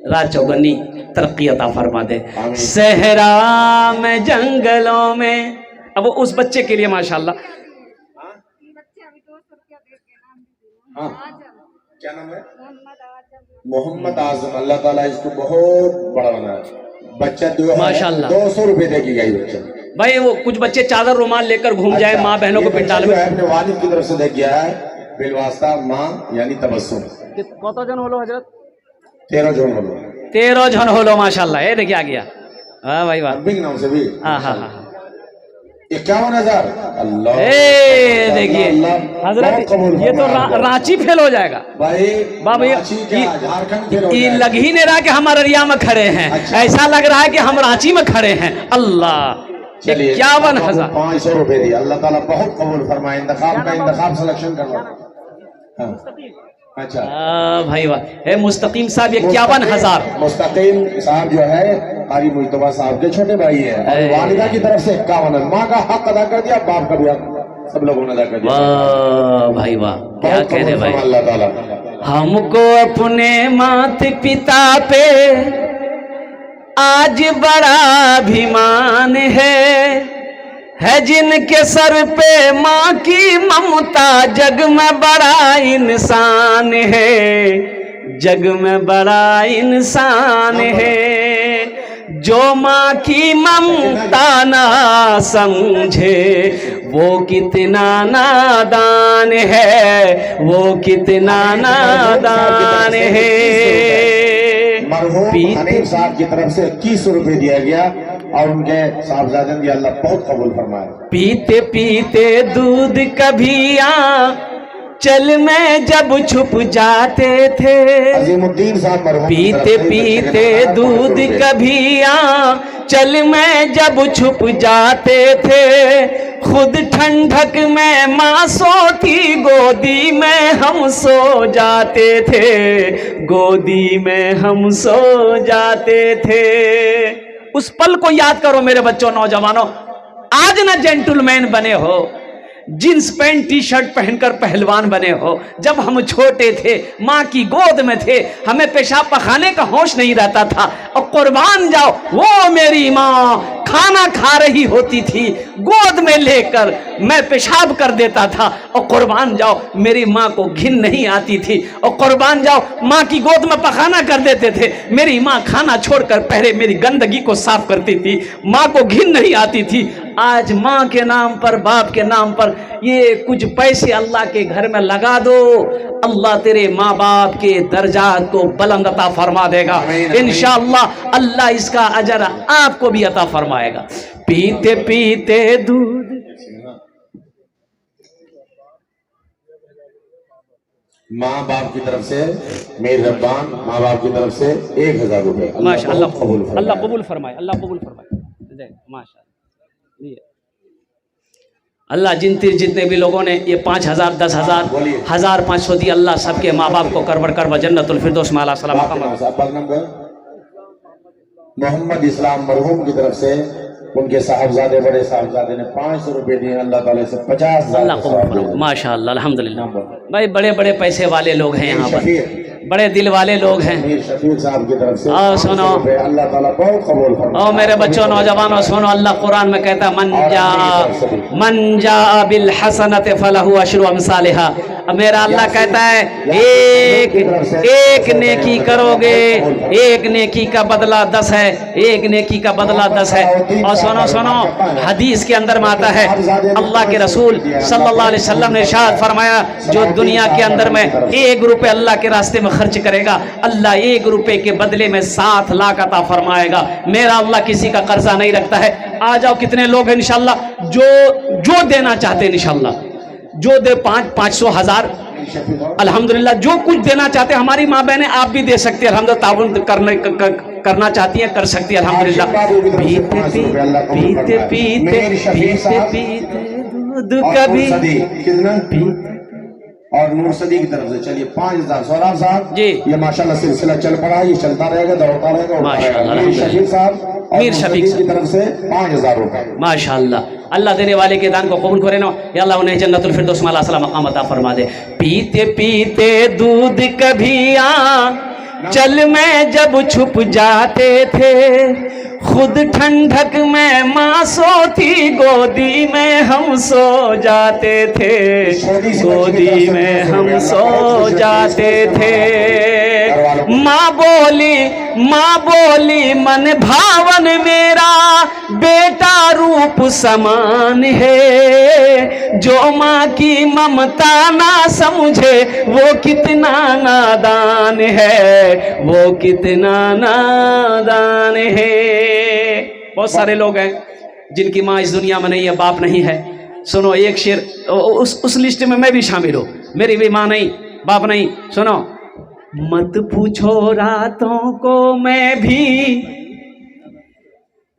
रात चौगनी तरक्की अता फरमा दे। सहरा में, जंगलों में, अब उस बच्चे के लिए माशाअल्लाह। क्या नाम है? मोहम्मद आजम। अल्लाह ताला इसको बहुत बड़ा बनाया। बच्चा माशाअल्लाह 200 रुपए देगी गई बच्चा। भाई वो कुछ बच्चे चादर रुमाल लेकर घूम जाए माँ बहनों को पिटाल में। अपने वालिद की तरफ से दे गया है बिलवास्ता माँ यानी तबस्सुम। कत जन होलो हजरत? 13 जन होलो। 13 जन होलो माशाअल्लाह। ये देखिए आ गया। हाँ भाई वाह। बिग नाम से भी। हाँ हाँ हाँ। 51,000। अल्लाह। देखिए हजरत ये तो रांची फेल हो जाएगा भाई। बाबा ये लग ही नहीं रहा कि हम अररिया में खड़े हैं। अच्छा। ऐसा लग रहा है कि हम रांची में खड़े हैं। अल्लाह। 51,000 500 रुपए दिए। अल्लाह ताला बहुत कबूल फरमाए। इंतखाब सिलेक्शन कर लो। अच्छा भाई वाह। मुस्तकीम साहब 51,000। मुस्तकीम साहब जो है कारी मुस्तफा साहब के छोटे भाई है और वालिदा की तरफ से 51। माँ का हक अदा कर दिया, बाप का भी हक सब लोगों ने अदा कर दिया। वाह भाई वाह, क्या कह रहे भाई। अल्लाह ताला हमको अपने माता पिता पे आज बड़ा अभिमान है जिनके सर पे माँ की ममता, जग में बड़ा इंसान है, जग में बड़ा इंसान है। जो माँ की ममता ना समझे वो कितना नादान है, वो कितना नादान है। मरहूम हनीफ साहब की तरफ से 21 रुपए दिया गया और उनके साहबजादे भी अल्लाह बहुत कबूल फरमाए। पीते पीते दूध कभी चल में जब छुप जाते थे, अजीमुद्दीन साहब मरहूम पीते पीते दूध कभी चल में जब छुप जाते थे, खुद ठंडक में माँ सोती, गोदी में हम सो जाते थे, गोदी में हम सो जाते थे। उस पल को याद करो मेरे बच्चों, नौजवानों। आज ना जेंटलमैन बने हो, जींस पैंट टी शर्ट पहनकर पहलवान बने हो। जब हम छोटे थे, माँ की गोद में थे, हमें पेशाब पखाने का होश नहीं रहता था। और कुर्बान जाओ, वो मेरी माँ खाना खा रही होती थी, गोद में लेकर मैं पेशाब कर देता था। और कुर्बान जाओ, मेरी माँ को घिन नहीं आती थी। और कुर्बान जाओ, माँ की गोद में पखाना कर देते थे। मेरी माँ खाना छोड़कर पहले मेरी गंदगी को साफ करती थी, माँ को घिन नहीं आती थी। आज माँ के नाम पर, बाप के नाम पर ये कुछ पैसे अल्लाह के घर में लगा दो, अल्लाह तेरे माँ बाप के दर्जात को बुलंद अता फरमा देगा इंशाअल्लाह। अल्लाह इसका अजर आपको भी अता फरमाएगा। पीते पीते दूध, माँ बाप की तरफ से मेरे रब्बान, माँ बाप की तरफ से 1000 रुपए। माशाअल्लाह, अल्लाह कबूल फरमाए, अल्लाह कबूल फरमाए। माशाअल्लाह, अल्लाह जितने भी लोगों ने ये 5000, 10,000, 1500 दी, अल्लाह सबके माँ बाप को करवर करवा जन्नतुल फिरदौस में आला सलाम। मोहम्मद इस्लाम मरहूम की तरफ से उनके साहबजादे, बड़े साहबजादे ने 500 रुपए दिए। अल्लाह ताला से 50,000। माशाअल्लाह, अल्हम्दुलिल्लाह। भाई बड़े बड़े पैसे वाले लोग हैं यहाँ पर, बड़े दिल वाले लोग हैं। शफीर साहब की तरफ से और सुनो, अल्लाह ताला बहुत कबूल फरमाए। और मेरे बच्चों, नौजवानों, सुनो, अल्लाह कुरान में कहता है, मन जा बिल हसनत फलहु अशरु अमसालिहा। मेरा अल्लाह कहता है, एक नेकी करोगे, एक नेकी का बदला 10 है, एक नेकी का बदला 10 है। और सुनो सुनो, हदीस के अंदर में आता है, अल्लाह के रसूल सल्लल्लाहु अलैहि वसल्लम ने इरशाद फरमाया, जो दुनिया के अंदर में 1 रुपए अल्लाह के रास्ते में खर्च करेगा, अल्लाह 1 रुपए के बदले में 7 लाख अता फरमाएगा। मेरा अल्लाह किसी का कर्जा नहीं रखता है। आ जाओ, कितने लोग हैं इंशाल्लाह जो देना चाहते हैं, इंशाल्लाह जो दे 500, 1000, अल्हम्दुलिल्लाह, जो कुछ देना चाहते हैं। हमारी माँ बहनें, आप भी दे सकती है, अल्हम्दुलिल्लाह, ताउन करना चाहती हैं, कर सकती है, अल्हम्दुलिल्लाह। पीते पीते पीते पीते दूध कभी, और नूर सदी की तरफ से चलिए 5000। सौराब साहब जी, ये माशाल्लाह सिलसिला चल पड़ा, ये चलता रहेगा, दौड़ता रहेगा। माशाल्लाह, शफीक साहब, मीर शफीक की तरफ से 5000 रुपए। माशाल्लाह, अल्लाह देने वाले के दान को कबूल करे ना, या अल्लाह उन्हें जन्नतुल फिरदौस में आला सलाम मकाम अता फरमा दे। पीते पीते दूध कभी चल में जब छुप जाते थे, खुद ठंडक में माँ सोती, गोदी में हम सो जाते थे, गोदी में हम सो जाते थे। माँ बोली मन भावन मेरा बेटा रूप समान है, जो माँ की ममता ना समझे वो कितना नादान है, वो कितना नादान है। बहुत सारे लोग हैं जिनकी माँ इस दुनिया में नहीं है, बाप नहीं है। सुनो, एक शेर, उस लिस्ट में मैं भी शामिल हूँ, मेरी भी माँ नहीं, बाप नहीं। सुनो, मत पूछो रातों को मैं भी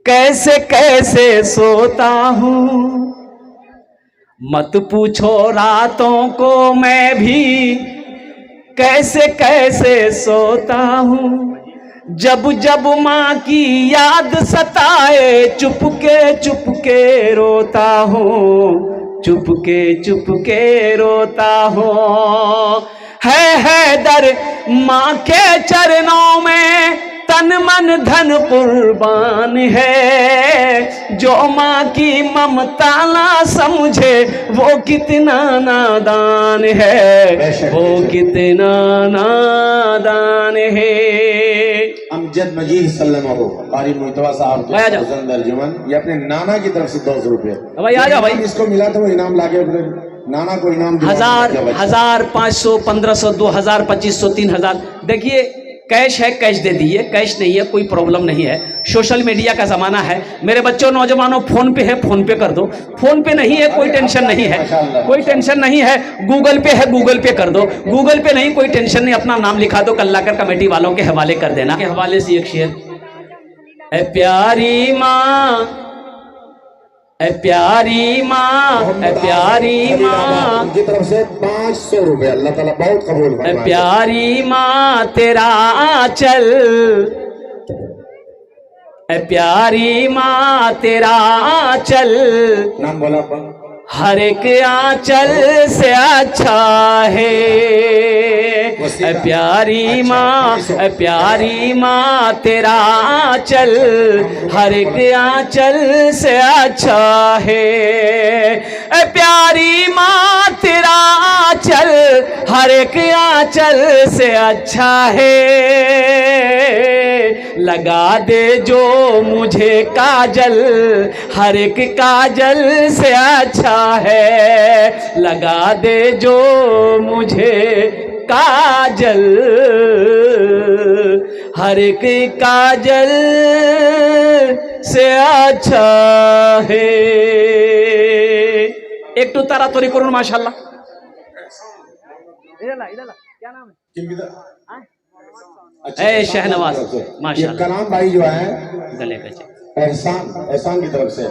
कैसे कैसे सोता हूँ, मत पूछो रातों को मैं भी कैसे कैसे सोता हूँ, जब जब माँ की याद सताए चुपके रोता हूँ, चुपके रोता हूँ। है दर माँ के चरणों में तन मन धन कुर्बान है, जो माँ की ममता ना समझे वो कितना नादान है, वो कितना नादान है। अमजद मजीद सल्लल्लाहु कारी मुतवा साहब के तर्जुमन, ये अपने नाना की तरफ से 200 रुपए। भाई आ जाओ भाई, इसको मिला तो वो इनाम लाके अपने नाना को इनाम 1000, 500, 1500, 2000, 2500, 3000। देखिए कैश है कैश दे दिए, कैश नहीं है कोई प्रॉब्लम नहीं है। सोशल मीडिया का ज़माना है मेरे बच्चों नौजवानों, फ़ोन पे है फ़ोन पे कर दो, फ़ोन पे नहीं है कोई टेंशन नहीं है, कोई टेंशन नहीं है। गूगल पे है गूगल पे कर दो, गूगल पे नहीं कोई टेंशन नहीं, अपना नाम लिखा दो, कल लाकर कमेटी वालों के हवाले कर देना। के हवाले से एक शेर, ए प्यारी माँ, ए प्यारी माँ, ए प्यारी माँ, उनकी तरफ से 500 रुपए, अल्लाह ताला बहुत कबूल फरमाए। ए प्यारी माँ तेरा आंचल, ए प्यारी माँ तेरा आंचल, नाम बोला हर एक आंचल से अच्छा है। ए प्यारी माँ, ए प्यारी माँ तेरा आंचल, हर एक आंचल से अच्छा है। ए प्यारी माँ तेरा आंचल, हर एक आंचल से अच्छा है। लगा दे जो मुझे काजल, हर एक काजल से अच्छा है। लगा दे जो मुझे काजल, हर एक काजल से अच्छा है। एक तो तारा तोरी करुण माशाल्लाह। क्या नाम है? ए शहनवाज माशाल्लाह। कलाम भाई जो है गले का एहसान की तरफ से,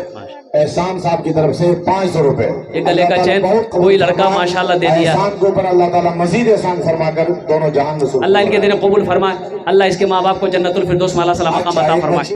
एहसान साहब की तरफ से 500 रुपए, ये गले का चैन कोई लड़का माशाल्लाह दे दिया। एहसान के ऊपर अल्लाह ताला मजीद एहसान फरमाकर दोनों जहान में अल्लाह इनके दिन कबूल फरमाए। अल्लाह इसके माँ बाप को जन्नतुल फिरदौस माला सलाम मकाम अता फरमाए।